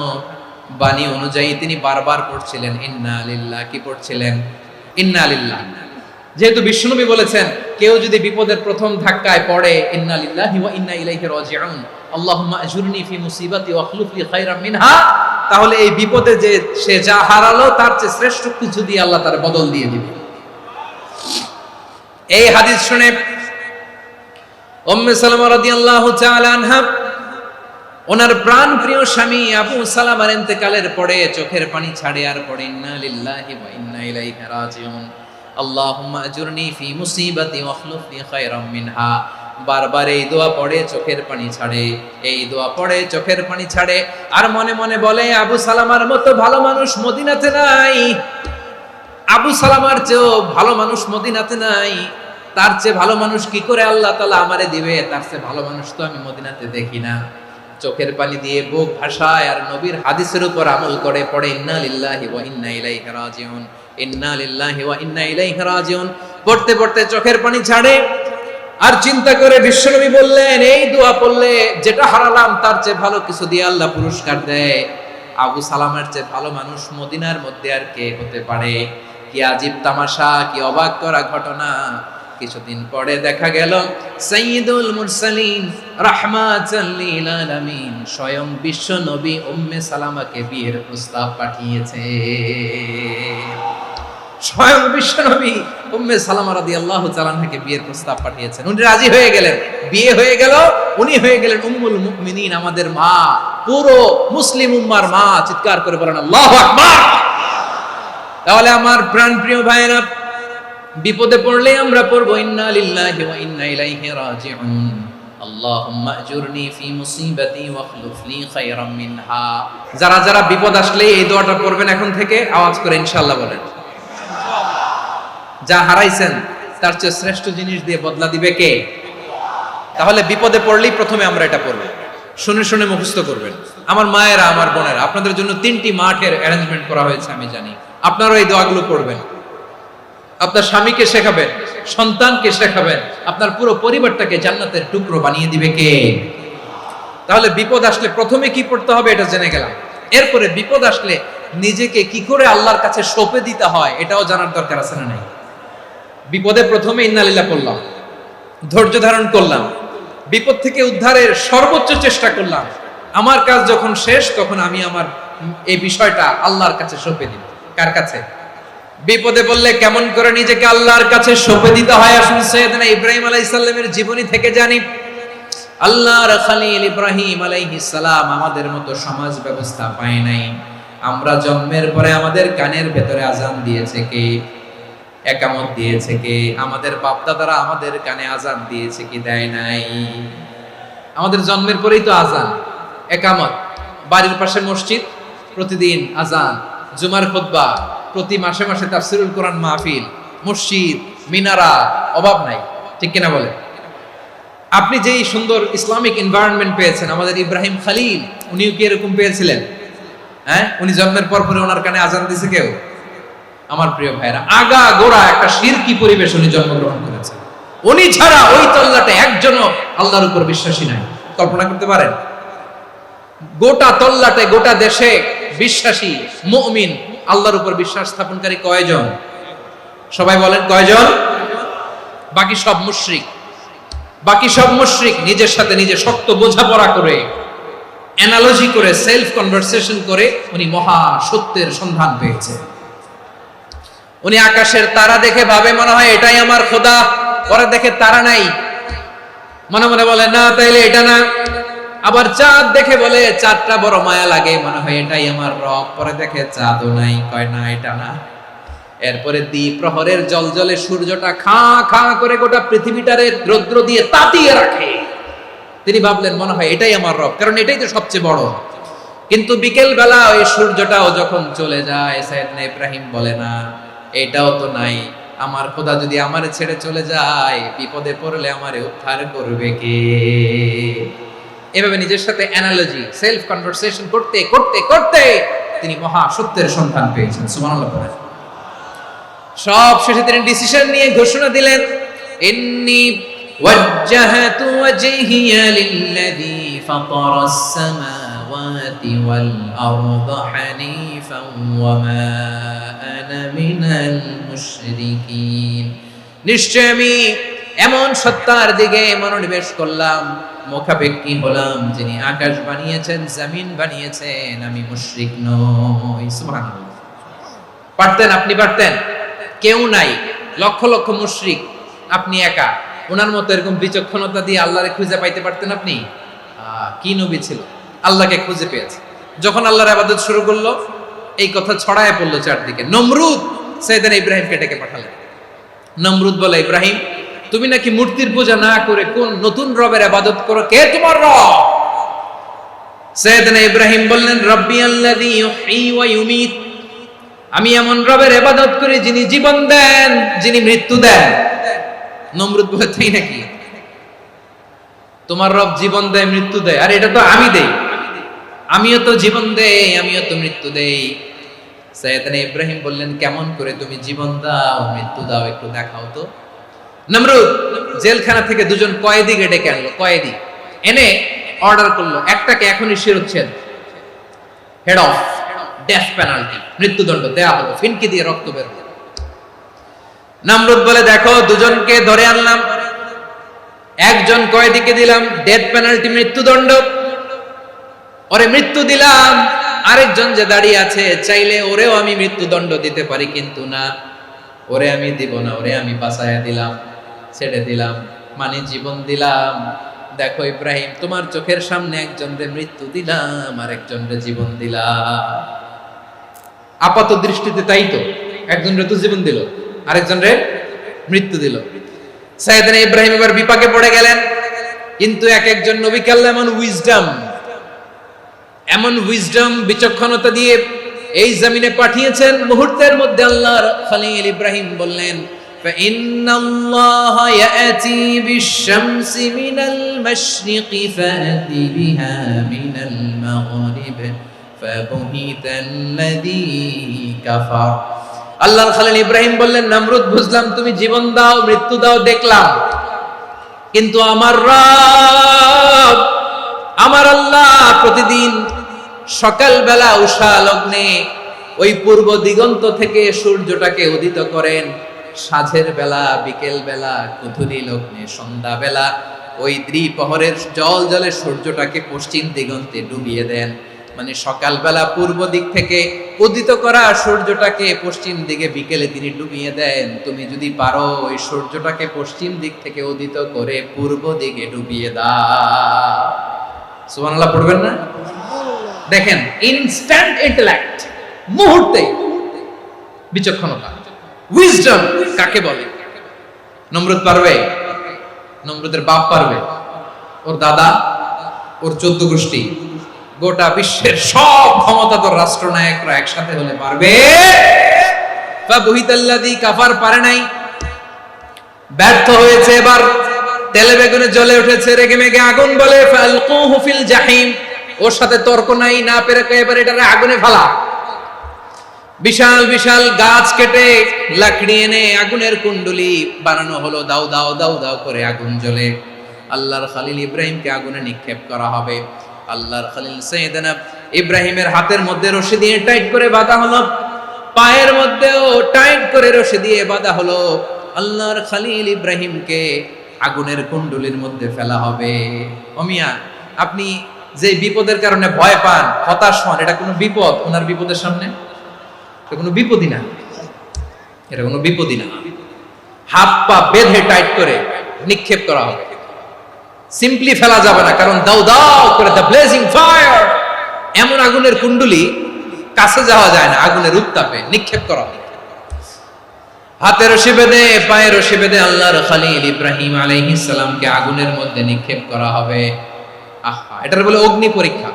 বাণী অনুযায়ী তিনি বারবার পড়ছিলেন ইন্না লিল্লাহ। কি পড়ছিলেন? ইন্না লিল্লাহ। যেহেতু বিশ্বনবী বলেছেন কেউ যদি বিপদের প্রথম ধাক্কায় পড়ে ইন্না লিল্লাহি ওয়া ইন্না ইলাইহি রাজিউন আল্লাহুম্মা আজুরনি ফি মুসিবাতি ওয়া আখলুফ লি খায়রাম মিনহা, তাহলে এই বিপদে যে সে যা হারালো তার চেয়ে শ্রেষ্ঠ কিছু দিয়ে আল্লাহ তার বদল দিয়ে দিবে। এই হাদিস শুনে উম্মে সালামা রাদিয়াল্লাহু তাআলা আনহা ওনার প্রাণ প্রিয় স্বামী আবু সালামার ইন্তেকালের পরে চোখের পানি ছাড়ে আর পড়ে ইন্না লিল্লাহি ওয়া ইন্না ইলাইহি রাজিউন আল্লাহুম্মা আজুরনি ফি মুসিবাতি ওয়া আখলুফ লি খায়রাম মিনহা। বারবার এই দোয়া পড়ে চোখের পানি ছাড়ে, এই দোয়া পড়ে চোখের পানি ছাড়ে, আর মনে মনে বলে আবু সালামার মতো ভালো মানুষ মদিনাতে নাই, আবু সালামার চেয়েও ভালো মানুষ মদিনাতে নাই, তার চেয়ে ভালো মানুষ কি করে আল্লাহ তাআলা আমারে দিবে, তার চেয়ে ভালো মানুষ তো আমি মদিনাতে দেখি না। চোখের পানি দিয়ে বুক ভাসায় আর নবীর হাদিসের উপর আমল করে পড়ে ইন্না লিল্লাহি ওয়া ইন্না ইলাইহি রাজিউন, ইন্না লিল্লাহি ওয়া ইন্না ইলাইহি রাজিউন। পড়তে পড়তে চোখের পানি ছাড়ে আর চিন্তা করে বিশ্বনবী বললেন এই দোয়া পড়লে যেটা হারালাম তার চেয়ে ভালো কিছু দিয়ে আল্লাহ পুরস্কার দেয়। আবু সালামের চেয়ে ভালো মানুষ মদিনার মধ্যে আর কে হতে পারে? কি আজীব তামাশা, কি অবাক করা ঘটনা। কিছুদিন পরে দেখা গেল সাইয়্যিদুল মুরসালিন রাহমাতাল লিল আলামিন স্বয়ং বিশ্ব নবী উম্মে সালামাকে বিয়ের প্রস্তাব পাঠিয়েছে। স্বয়ং বিশ্ব নবী উম্মে সালামা রাদিয়াল্লাহু তাআলা আনহাকে বিয়ের প্রস্তাব পাঠিয়েছেন। উনি রাজি হয়ে গেলেন, বিয়ে হয়ে গেল, উনি হয়ে গেলেন উম্মুল মুমিনিন, আমাদের মা, পুরো মুসলিম উম্মার মা। চিৎকার করে বলেন আল্লাহু আকবার। তাহলে আমার প্রাণপ্রিয় ভাইরা, বিপদে পড়লে আমরা পড়ব ইন্না লিল্লাহি ওয়া ইন্না ইলাইহি রাজিউন আল্লাহুম্মা আজুরনি ফি মুসিবাতি ওয়া আখলুফ লি খায়রাম মিনহা। যারা যারা বিপদ আসলে এই দোয়াটা পড়বেন এখন থেকে আওয়াজ করে ইনশাআল্লাহ বলেন। যা হারাইছেন তার চেয়ে শ্রেষ্ঠ জিনিস দিয়ে বদলা দিবে কে? তাহলে বিপদে পড়লেই প্রথমে আমরা এটা পড়ব, শুনে শুনে মুখস্থ করবেন। আমার মায়েরা, আমার বোনেরা, আপনাদের জন্য 3টি মাঠের অ্যারেঞ্জমেন্ট করা হয়েছে, আমি জানি। আপনারা এই দোয়াগুলো পড়বেন, আপনার স্বামীকে শেখাবেন, সন্তানকে শেখাবেন, আপনার পুরো পরিবারটাকে জান্নাতের টুকরো বানিয়ে দিবে কে? তাহলে বিপদ আসলে প্রথমে কি পড়তে হবে এটা জেনে গেলাম। এরপরে বিপদ আসলে নিজেকে কি করে আল্লাহর কাছে সঁপে দিতে হয় এটাও জানার দরকার আছে না নাই? বিপদে প্রথমে ইন্না লিল্লাহ পড়লাম, ধৈর্য ধারণ করলাম, বিপদ থেকে উদ্ধারের সর্বোচ্চ চেষ্টা করলাম। আমার কাজ যখন শেষ তখন আমি আমার এই বিষয়টা আল্লাহর কাছে সঁপে দিই। কার কাছে? বিপদে বললে কেমন করে নিজেকে আল্লাহর কাছে সঁপে দিতে হয় আসুন সাইয়েদনা ইব্রাহিম আলাইহিস সালামের জীবনী থেকে জানি। আল্লাহর খলিল ইব্রাহিম আলাইহিস সালাম আমাদের মতো সমাজ ব্যবস্থা পায় নাই। আমরা জন্মের পরে আমাদের কানের ভেতরে আজান দিয়েছে কে? একামত দিয়েছে কে? আমাদের বাপ দাদারা আমাদের কানে আজান দিয়েছে কি? দেয় নাই। আমাদের জন্মের পরেই তো আজান, একামত, বাড়ির পাশে মসজিদ, প্রতিদিন আজান, জুমার খুতবা, প্রতি মাসে মাসে তাফসীরুল কোরআন মাহফিল, মসজিদ, মিনারা, অভাব নাই। ঠিক কিনা বলে? আপনি যেই সুন্দর ইসলামিক এনভায়রনমেন্ট পেয়েছেন, আমাদের ইব্রাহিম খলিল উনিও কি এরকম পেয়েছিলেন? হ্যাঁ, উনি জন্মের পর পরে ওনার কানে আজান দিয়েছে কেউ? আমার প্রিয় ভাইরা, আগা গোড়া একটা শিরকি পরিবেশ উনি জন্মগ্রহণ করেছেন। উনি ছাড়া ওই তল্লাটে একজনও আল্লাহর উপর বিশ্বাসী নাই। কল্পনা করতে পারেন? গোটা তল্লাটে, গোটা দেশে বিশ্বাসী মুমিন, আল্লাহর উপর বিশ্বাস স্থাপনকারী কয়জন? সবাই বলেন কয়জন? বাকি সব মুশরিক। বাকি সব মুশরিক নিজের সাথে নিজে শক্ত বোঝাপড়া করে, অ্যানালজি করে, সেলফ কনভারসেশন করে উনি মহা সত্যের সন্ধান পেয়েছে। উনি আকাশের তারা দেখে ভাবে মনে হয় এটাই আমার খোদা, পরে দেখে তারা নাই, মনে মনে বলে না তাইলে এটা না। আবার চাঁদ দেখে বলে চাঁদটা বড় মায়া লাগে, মনে হয় এটাই আমার রব, পরে দেখে চাঁদও নাই, কয় না এটা না। এরপরে দ্বি প্রহরের জলজলে সূর্যটা খা খা করে গোটা পৃথিবীটারে রৌদ্র দিয়ে তাতিয়ে রাখে। তিনি ভাবলেন মনে হয় এটাই আমার রব, কারণ এটাই তো সবচেয়ে বড়। কিন্তু বিকেল বেলা ওই সূর্যটাও যখন চলে যায়, সাইয়েদনা ইব্রাহিম বলে না এটাও তো নাই, আমার খোদা যদি আমারে ছেড়ে চলে যায়, বিপদে পড়লে আমারে উদ্ধার করবে কে? এভাবে নিজের সাথে অ্যানালজি, সেলফ কনভারসেশন করতে করতে করতে তিনি মহা সত্যের সন্ধান পেয়েছেন। সুবহানাল্লাহ বলেন। সব শেষে তিনি ডিসিশন নিয়ে ঘোষণা দিলেন, ইন্নী ওয়াজ্জাহাতু ওয়াজহিয়া লিল্লাযী ফাতারাস সামাওয়াতি ওয়াল আরদা হানিফান ওয়া মা আনা মিনাল মুশরিকিন। নিশ্চয় আমি এমন সত্তার দিকে মনোনিবেশ করলাম, মুখাপেক্ষী হলাম যিনি আকাশ বানিয়েছেন, জমিন বানিয়েছেন, আমি মুশরিক নই। সুবহানাল্লাহ। পারতেন? আপনি পারতেন? কেউ নাই, লক্ষ লক্ষ মুশরিক, আপনি একা। ওনার মতো এরকম বিচক্ষণতা দিয়ে আল্লাহরে খুঁজে পাইতে পারতেন আপনি? কি নবী ছিল, আল্লাহকে খুঁজে পেয়েছে। যখন আল্লাহর ইবাদত শুরু করলো, এই কথা ছড়ায় পড়লো চারদিকে। নমরুদ সাইয়েদনা ইব্রাহিমকে ডেকে পাঠালেন। নমরুদ বলে, ইব্রাহিম, তুমি নাকি মূর্তির পূজা না করে কোন নতুন রবের ইবাদত করো, কে তোমার রব? সাইয়েদনা ইব্রাহিম বললেন, রব্বি আল্লাযী ইউহয়ী ওয়া ইউমীত, আমি এমন রবের ইবাদত করি যিনি জীবন দেন, যিনি মৃত্যু দেন। নমরুদ বলে, তাই নাকি? তোমার রব জীবন দেয়, মৃত্যু দেয়, আর এটা তো আমি দেই। আমিও তো জীবন দেই, আমিও তো মৃত্যু দেই। সাইয়েদনা ইব্রাহিম বললেন, কেমন করে তুমি জীবন দাও, মৃত্যু দাও, একটু দেখাও তো। নমরুদ জেলখানা থেকে দুজন কয়েদি ডেকে আনলো। কয়েদি এনে অর্ডার করলো, একটাকে এখনই শিরোচ্ছেদ, হেড অফ, ডেথ পেনাল্টি, মৃত্যুদণ্ড দেয়া হলো, ফিনকি দিয়ে রক্ত বের হলো। নমরুদ বলে, দেখো, দুজনকে ধরে আনলাম, একজন কয়েদিকে দিলাম ডেথ পেনাল্টি, মৃত্যুদণ্ড, ওরে মৃত্যু দিলাম। আরেকজন যে দাঁড়িয়ে আছে, চাইলে ওরেও আমি মৃত্যুদণ্ড দিতে পারি, কিন্তু না, ওরে আমি দিব না, ওরে আমি বাঁচায়া দিলাম, ছেড়ে দিলাম, মানে জীবন দিলাম। দেখো ইব্রাহিম, তোমার চোখের সামনে একজনরে মৃত্যু দিলাম, আর একজনরে জীবন দিলাম। আপাত দৃষ্টিতে তাই তো, একজনরে তো জীবন দিল, আরেকজনরে মৃত্যু দিল। সাইয়েদনা ইব্রাহিম এবার বিপাকে পড়ে গেলেন। কিন্তু এক একজন নবীকে আল্লাহ এমন উইজডম, বিচক্ষণতা দিয়ে এই জমিনে পাঠিয়েছেন। মুহূর্তের মধ্যে আল্লাহর খলিল ইব্রাহিম বললেন, ফাইন্নাল্লাহা ইয়াতি বিশ-শামসি মিনাল মাশরিকি ফাতি বিহা মিনাল মাগরিব ফাবুহিতাল্লাযী কাফার। আল্লাহর খলিল ইব্রাহিম বললেন, নমরুদ, বুঝলাম তুমি জীবন দাও, মৃত্যু দাও, দেখলাম, কিন্তু আমার রব, আমার আল্লাহ প্রতিদিন সকালবেলা উষা লগ্নে ওই পূর্ব দিগন্ত থেকে সূর্যটাকে উদিত করেন, সাঁঝের বেলা, বিকেল বেলা, কুথুরি লগ্নে, সন্ধ্যা বেলা ওই দ্বিপ্রহরের জল জলে সূর্যটাকে পশ্চিম দিগন্তে ডুবিয়ে দেন। মানে সকালবেলা পূর্ব দিক থেকে উদিত করা সূর্যটাকে পশ্চিম দিকে বিকেলে তিনি ডুবিয়ে দেন। তুমি যদি পারো ওই সূর্যটাকে পশ্চিম দিক থেকে উদিত করে পূর্ব দিকে ডুবিয়ে দাও। সুবহানাল্লাহ পড়বেন না? দেখেন, ইনস্ট্যান্ট ইন্টেলেক্ট, মুহূর্তে বিচক্ষণতা, উইজডম কাকে বলে? নমরুদ পারবে? নমরুদের বাপ পারবে, ওর দাদা, ওর 14 গোষ্ঠী, গোটা বিশ্বের সব ক্ষমতাধর রাষ্ট্রনায়করা একসাথে হলে পারবে? ফাবুহিতাল্লাযী কাফার পারে নাই, ব্যর্থ হয়েছে। এবার তেলে বেগুনে জ্বলে উঠেছে, রেগে মেগে আগুন বলে, ফালকুহু ফিল জাহিম। ওর সাথে তর্ক নাই, না পেরে এবার এটারে আগুনে ফেলা। বিশাল বিশাল গাছ কেটে লাকড়ি এনে আগুনের কুণ্ডলি বানানো হলো, দাও দাও দাও দাও করে আগুন জ্বলে। আল্লাহর খলিল ইব্রাহিমকে আগুনে নিক্ষেপ করা হবে। আল্লাহর খলিল সাইয়েদনা ইব্রাহিমের হাতের মধ্যে রশি দিয়ে টাইট করে বাঁধা হলো, পায়ের মধ্যেও টাইট করে রশি দিয়ে বাঁধা হলো। আল্লাহর খলিল ইব্রাহিমকে আগুনের কুণ্ডলির মধ্যে ফেলা হবে। ওমিয়া, আপনি যে বিপদের কারণে ভয় পান, হতাশ হন, এটা কোনো বিপদ? ওনার বিপদের সামনে এটা কোনো বিপদই না, এটা কোনো বিপদই না। হাত পা বেঁধে টাইট করে নিক্ষেপ করা হবে, সিম্পলি ফেলা যাবে না, কারণ দাও দাও করে দ্য ব্লেজিং ফায়ার, এমন আগুনের কুণ্ডলি, কাছে যাওয়া যায় না, আগুনের উত্তাপে নিক্ষেপ করা হবে। হাতের রশি বেঁধে, পায়ের রশি বেঁধে আল্লাহর খলিল ইব্রাহিম আলাইহিস সালামকে আগুনের মধ্যে নিক্ষেপ করা হবে। আহা, এটার বলে অগ্নি পরীক্ষা।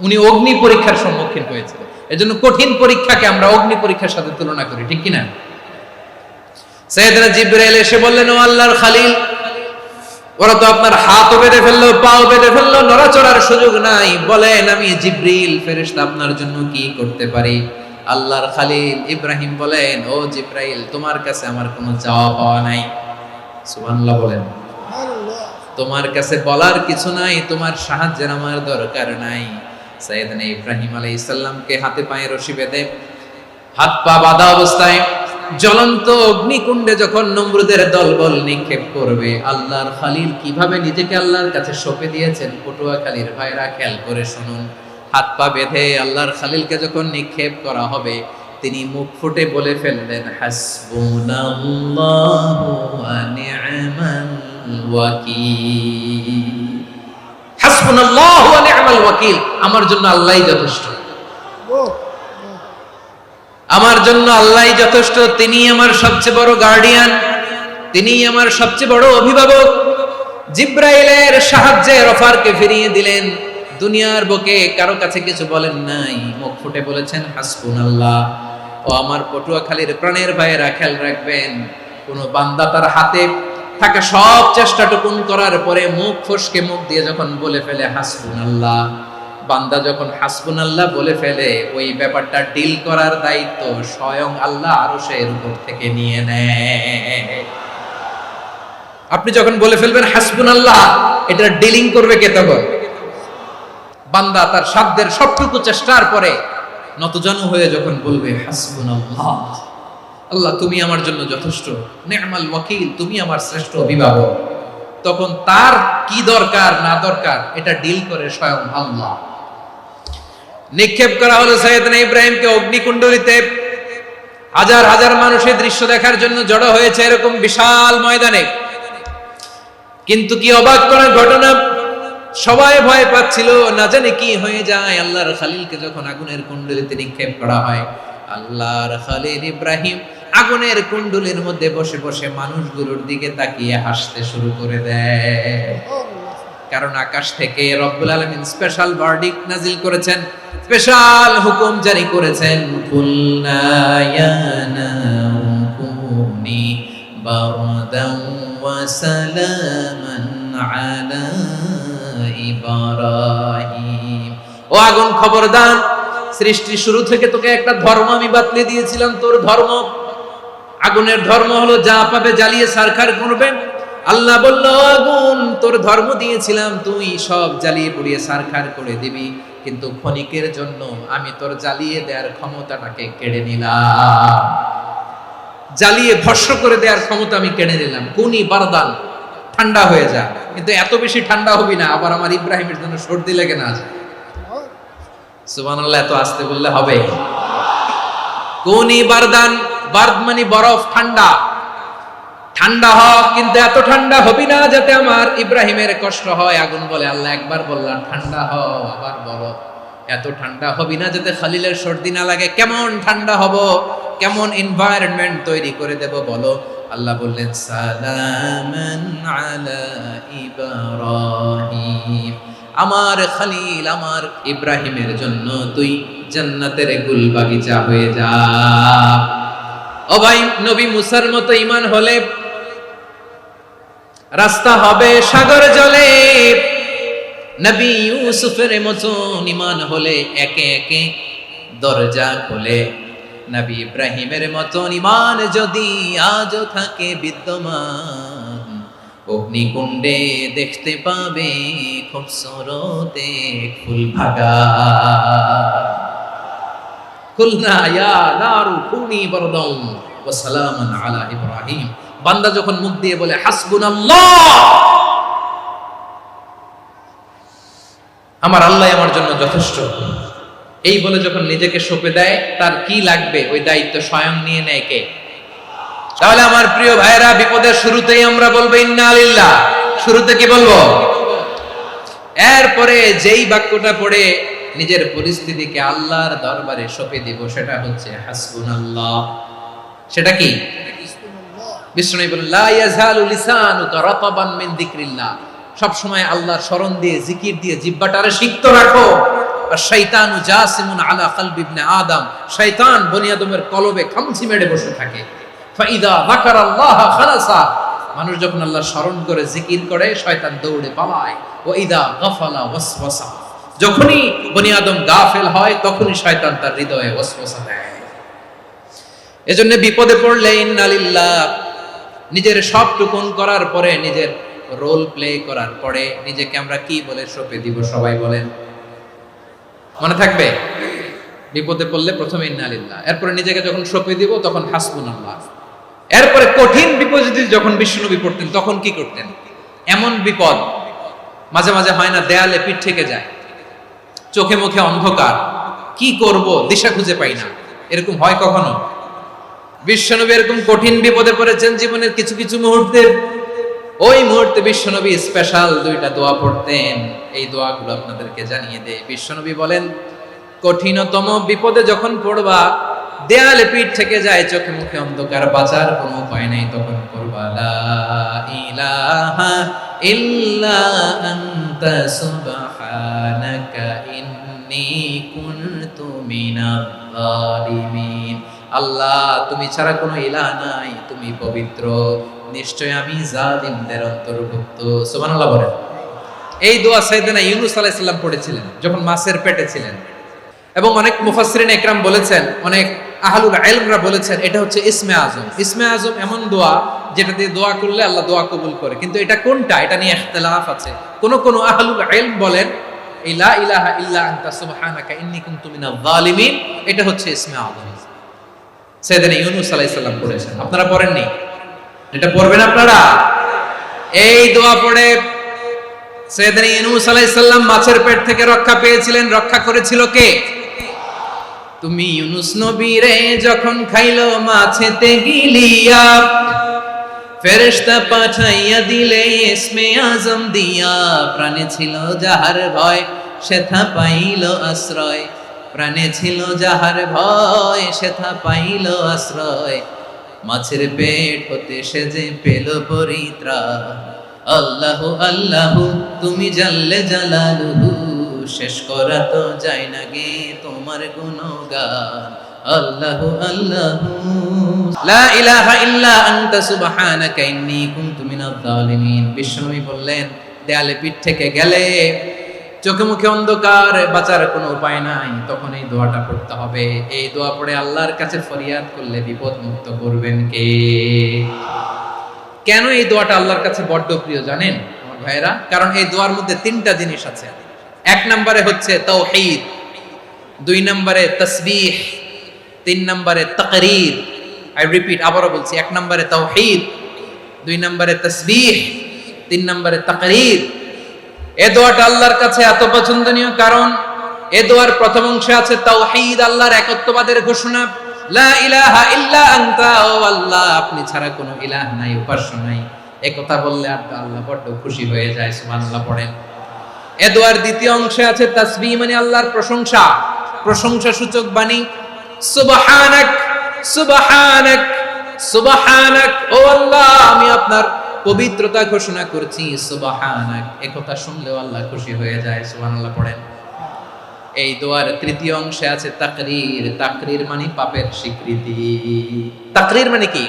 উনি অগ্নি পরীক্ষার সম্মুখীন হয়েছিলেন। এজন্য কঠিন পরীক্ষাকে আমরা অগ্নি পরীক্ষার সাথে তুলনা করি, ঠিক কিনা? সাইয়েদনা জিবরাইল এসে বললেন, ও আল্লাহর খলিল, ওরা তো আপনার হাতও বেঁধে ফেললো, পাও বেঁধে ফেললো, নড়াচড়ার সুযোগ নাই, বলেন আমি জিবরিল ফেরেশতা আপনার জন্য কি করতে পারি? আল্লাহর খলিল ইব্রাহিম বলেন, ও জিবরাইল, তোমার কাছে আমার কোনো চাওয়া পাওয়া নাই। সুবহানাল্লাহ বলেন। তোমার কাছে বলার কিছু নাই, তোমার সাহায্যের আমার দরকার নাই। সাইয়েদনা ইব্রাহিম আলাইহিস সালামকে হাতে পায়ে রশি বেঁধে, হাত পা বাঁধা অবস্থায় জ্বলন্ত অগ্নিকুণ্ডে যখন নমরুদের দলবল নিক্ষেপ করবে, আল্লাহর খলিল কিভাবে নিজেকে আল্লাহর কাছে সঁপে দিয়েছেন পটুয়াখালীর ভাইরা খেয়াল করে শুনুন। হাত পা বেঁধে আল্লাহর খলিলকে যখন নিক্ষেপ করা হবে, তিনি মুখ ফুটে বলে ফেললেন, হাসবুনাল্লাহু ওয়া নি'মাল ওয়াকিল। হাসবুনাল্লাহু ওয়া নি'মাল ওয়াকিল, আমার জন্য আল্লাহই যথেষ্ট, আমার জন্য আল্লাহই যথেষ্ট। তিনি আমার সবচেয়ে বড় গার্ডিয়ান, তিনি আমার সবচেয়ে বড় অভিভাবক। জিব্রাইলের সাহায্যে রফারকে ফিরিয়ে দিলেন। দুনিয়ার বুকে কারো কাছে কিছু বলেন নাই, মুখ ফুটে বলেছেন হাসবুনাল্লাহ। ও আমার পটুয়াখালীর প্রাণের ভাইয়েরা, খেয়াল রাখবেন, কোন বান্দা তার হাতে থাকা সব চেষ্টাটুকুন করার পরে মুখ ফসকে মুখ দিয়ে যখন বলে ফেলে হাসবুনাল্লাহ, বান্দা যখন হাসবুনাল্লাহ বলে ফেলে, ওই ব্যাপারটা ডিল করার দায়িত্ব স্বয়ং আল্লাহ আরশের উপর থেকে নিয়ে নেয়। আপনি যখন বলে ফেলবেন হাসবুনাল্লাহ, এটা ডিলিং করবে কে তখন? বান্দা তার সাধ্যের সবটুকু চেষ্টার পরে নতজানু হয়ে যখন বলবে হাসবুনাল্লাহ, আল্লাহ তুমি আমার জন্য যথেষ্ট, নি'মাল ওয়াকিল, তুমি আমার শ্রেষ্ঠ অভিভাবক, তখন তার কি দরকার না দরকার এটা ডিল করে স্বয়ং আল্লাহ। নিক্ষেপ করা হলো সাইয়েদনা ইব্রাহিমকে অগ্নিকুণ্ডলিতে। হাজার হাজার মানুষের দৃশ্য দেখার জন্য জড়ো হয়েছে এরকম বিশাল ময়দানে। কিন্তু কি অবাক করার ঘটনা, সবাই ভয় পাচ্ছিল, না জানে কি হয়ে যায়। আল্লাহর খলিলকে যখন আগুনের কুণ্ডলিতে নিক্ষেপ করা হয়, আল্লাহর খলিল ইব্রাহিম আগুনের কুণ্ডলীর মধ্যে বসে বসে মানুষগুলোর দিকে তাকিয়ে হাসতে শুরু করে দেয়। কারণ আকাশ থেকে রব্বুল আলামিন স্পেশাল ভার্ডিক্ট নাজিল করেছেন, স্পেশাল হুকুম জারি করেছেন, কুলনা ইয়া নারু কুনি বারদান ওয়া সালামান আলা ইব্রাহিম। ও আগুন, খবরদার, সৃষ্টি শুরু থেকে তোকে একটা ধর্ম আমি বাতলে দিয়েছিলাম, তোর ধর্ম, আগুনের ধর্ম হলো যা পাবে জ্বালিয়ে ছারখার করবে। আল্লাহ বলল, আগুন, তোর ধর্ম দিয়েছিলাম, তুই সব জ্বালিয়ে পুড়িয়ে ছারখার করে দিবি, কিন্তু ক্ষণিকের জন্য আমি তোর জ্বালিয়ে দেওয়ার ক্ষমতাটাকে কেড়ে নিলাম, জ্বালিয়ে ভস্ম করে দেওয়ার ক্ষমতা আমি কেড়ে নিলাম। কুনি বারদান, ঠান্ডা হয়ে যা, কিন্তু এত বেশি ঠান্ডা হবি না আবার আমার ইব্রাহিমের জন্য সর্দি লেগে না যায়। সুবহানাল্লাহ, এত আস্তে বললে হবে? কুনি বারদান, বারদ মানে বরফ, ঠান্ডা, ঠান্ডা হ, কিন্তু এত ঠান্ডা হবি না যাতে আমার ইব্রাহিমের কষ্ট হয়। আগুন বলে, আল্লাহ একবার বললাম ঠান্ডা হ, আবার বলো এত ঠান্ডা হবি না যাতে খলিলের সর্দি না লাগে। কেমন ঠান্ডা হব, কেমন এনভায়রনমেন্ট তৈরি করে দেব বলো? আল্লাহ বললেন, সালামান আলা ইব্রাহিম, আমার খলিল, আমার ইব্রাহিমের জন্য তুই জান্নাতের গুল বাগিচা হয়ে যা। ও ভাই, নবী মুসার মতো ঈমান হলে রাস্তা হবে সাগর জলে, নবী ইউসুফের মতো ঈমান হলে একে একে দরজা খোলে, নবী ইব্রাহিমের মতো ঈমান যদি আজও থাকে বিদ্যমান, অগ্নিকুণ্ডে দেখতে পাবে খুবসুরত এক ফুল ভাগা। কুলনা ইয়া নারু কুনি বারদান ওয়া সালামান আলা ইব্রাহিম। বান্দা যখন মুখ দিয়ে বলে হাসবুনাল্লাহ, আমার আল্লাহ আমার জন্য যথেষ্ট, এই বলে যখন নিজেকে সঁপে দেয়, তার কি লাগবে ওই দায়িত্ব স্বয়ং নিয়ে নেয় কে? তাহলে আমার প্রিয় ভাইরা, বিপদের শুরুতেই আমরা বলবো ইন্না লিল্লাহ। শুরুতে কি বলবো? এরপরে যেই বাক্যটা পড়ে নিজের পরিস্থিতিকে আল্লাহর দরবারে সঁপে দিব, সেটা হচ্ছে হাসবুনাল্লাহ। সেটা কি? বিষ্ণু বলেন, লা ইয়াজালু লিসানুকা রাতাবান মিন যিকরিল্লাহ, সব সময় আল্লাহর স্মরণ দিয়ে, জিকির দিয়ে জিহ্বাটারে সিক্ত রাখো। আর শয়তানু জাসিমুন আলা কলবি ইবনে আদম, শয়তান বনি আদমের কলবে খামচি মেরে বসে থাকে। ফাইদা যাকারাল্লাহ খালাসা, মানুষ যখন আল্লাহর স্মরণ করে, জিকির করে, শয়তান দৌড়ে পালায়। ওয়া ইদা গাফালা ওয়াসওয়াসা, যখনই বনি আদম গাফেল হয়, তখনই শয়তান তার হৃদয়ে ওয়াসওয়াসা দেয়। এজন্য বিপদে পড়লে ইন্না লিল্লাহ, নিজের সবটুকুন করার পরে, নিজের রোল প্লে করার পরে নিজেকে আমরা কি বলে সঁপে দিব? সবাই বলেন, মনে থাকবে? বিপদে পড়লে প্রথমে ইন্না লিল্লাহ, এরপরে নিজেকে যখন সঁপে দিব তখন হাসবুনাল্লাহ। এরপরে কঠিন বিপদ যদি যখন বিশ্বনবী পড়তেন তখন কি করতেন? এমন বিপদ মাঝে মাঝে হয় না, দেয়ালে পিঠ থেকে যায়, চোখে মুখে অন্ধকার, কি করব দিশা খুঁজে পাই না, এরকম হয় কখনো? বিশ্বনবী এরকম কঠিন বিপদে পড়েছেন জীবনের কিছু কিছু মুহূর্তে। ওই মুহূর্তে বিশ্বনবী স্পেশাল দুইটা দোয়া পড়তেন। এই দোয়াগুলো আপনাদেরকে জানিয়ে দেয়। বিশ্বনবী বলেন, কঠিনতম বিপদে যখন পড়বা, দেয়ালে পিঠ থেকে যায়, চোখে মুখে অন্ধকার, বাঁচার কোনো উপায় নাই, তখন পড়বা লা ইলাহা ইল্লা আনতা সুবহানাকা ইন্নী কুনতু মিনাল যালিমিন। আল্লাহ, তুমি ছাড়া কোনো ইলাহ নাই, তুমি পবিত্র, নিশ্চয় আমি জালিমদের অন্তর্ভুক্ত। সুবহানাল্লাহ বলেন। এই দোয়া সাইয়েদনা ইউনূস আলাইহিস সালাম পড়েছিলেন যখন মাছের পেটে ছিলেন। এবং অনেক মুফাসসিরিন ইকরাম বলেছেন, অনেক আহলুল ইলমরা বলেছেন, এটা হচ্ছে ইসমে আজম। ইসমে আজম এমন দোয়া যেটা দিয়ে দোয়া করলে আল্লাহ দোয়া কবুল করে, কিন্তু এটা কোনটা এটা নিয়ে ইখতিলাফ আছে। কোন কোন আহলুল ইলম বলেন এই লা ইলাহা ইল্লা আনতা সুবহানাকা ইন্নী কুনতু মিনাল যালিমিন, এটা হচ্ছে ইসমে আজম। সাইয়েদনা ইউনূস আলাইহিস সালাম পড়েছেন, আপনারা পড়েননি? এটা পড়বেন আপনারা। এই দোয়া পড়ে সাইয়েদনা ইউনূস আলাইহিস সালাম মাছের পেট থেকে রক্ষা পেয়েছিলেন। রক্ষা করেছিল কে? তুমি ইউনূস নবী রে যখন খাইলো মাছেতে গিলিয়া, ফেরেশতা পাঠাইয়া দিলে ইসমে আজম দিয়া, প্রাণে ছিল যাহার ভয় সেথা পাইল আশ্রয়, প্রাণে ছিল যাহার ভয় সেথা পাইল আশ্রয়, মাছের পেট হতে সে যে পেল পরিত্রাণ। আল্লাহু আল্লাহু তুমি জাল্লে জালালুহু, শেষ করা তো যায় না গে তোমার গুণগান। আল্লাহু আল্লাহু লা ইলাহা ইল্লা আনতা সুবহানাকা ইন্নী কুনতু মিনাল যালিমিন। বিশ্বনবী বললেন, দেয়ালে পিঠ থেকে গেলে, চোখে মুখে অন্ধকার, বাঁচার কোনো উপায় নাই, তখন এই দোয়াটা পড়তে হবে। এই দোয়া পড়ে আল্লাহর কাছে ফরিয়াদ করলে বিপদ মুক্ত করবেন কে? কেন এই দোয়াটা আল্লাহর কাছে বড্ড প্রিয় জানেন আমার ভাইরা? কারণ এই দোয়ার মধ্যে তিনটা জিনিস আছে। এক নম্বরে হচ্ছে তাওহীদ, দুই নম্বরে তাসবিহ, তিন নম্বরে তাকরীর। আই রিপিট, আবারও বলছি, এক নম্বরে তাওহীদ, দুই নম্বরে তাসবিহ, তিন নম্বরে তাকরীর। এ দোয়াটা আল্লাহর কাছে এত পছন্দনীয় কারণ এ দোয়ার প্রথম অংশে আছে তাওহীদ, আল্লাহর একত্ববাদের ঘোষণা। লা ইলাহা ইল্লা আনতা, ও আল্লাহ আপনি ছাড়া কোনো ইলাহ নাই, উপাস্য নাই, এই কথা বললে আল্লাহ বড় খুশি হয়ে যায়। সুবহানাল্লাহ পড়েন। এ দোয়ার দ্বিতীয় অংশে আছে তাসবিহ, মানে আল্লাহর প্রশংসা, প্রশংসা সূচক বাণী। সুবহানাক সুবহানাক সুবহানাক, ও আল্লাহ আমি আপনার পবিত্রতা ঘোষণা করছি। সুবহানাক, এই কথা শুনলেও আল্লাহ খুশি হয়ে যায়। সুবহানাল্লাহ পড়েন। এই দোয়ার তৃতীয় অংশে আছে তাকরীর, তাকরীর মানে পাপের স্বীকৃতি। তাকরীর মানে কি?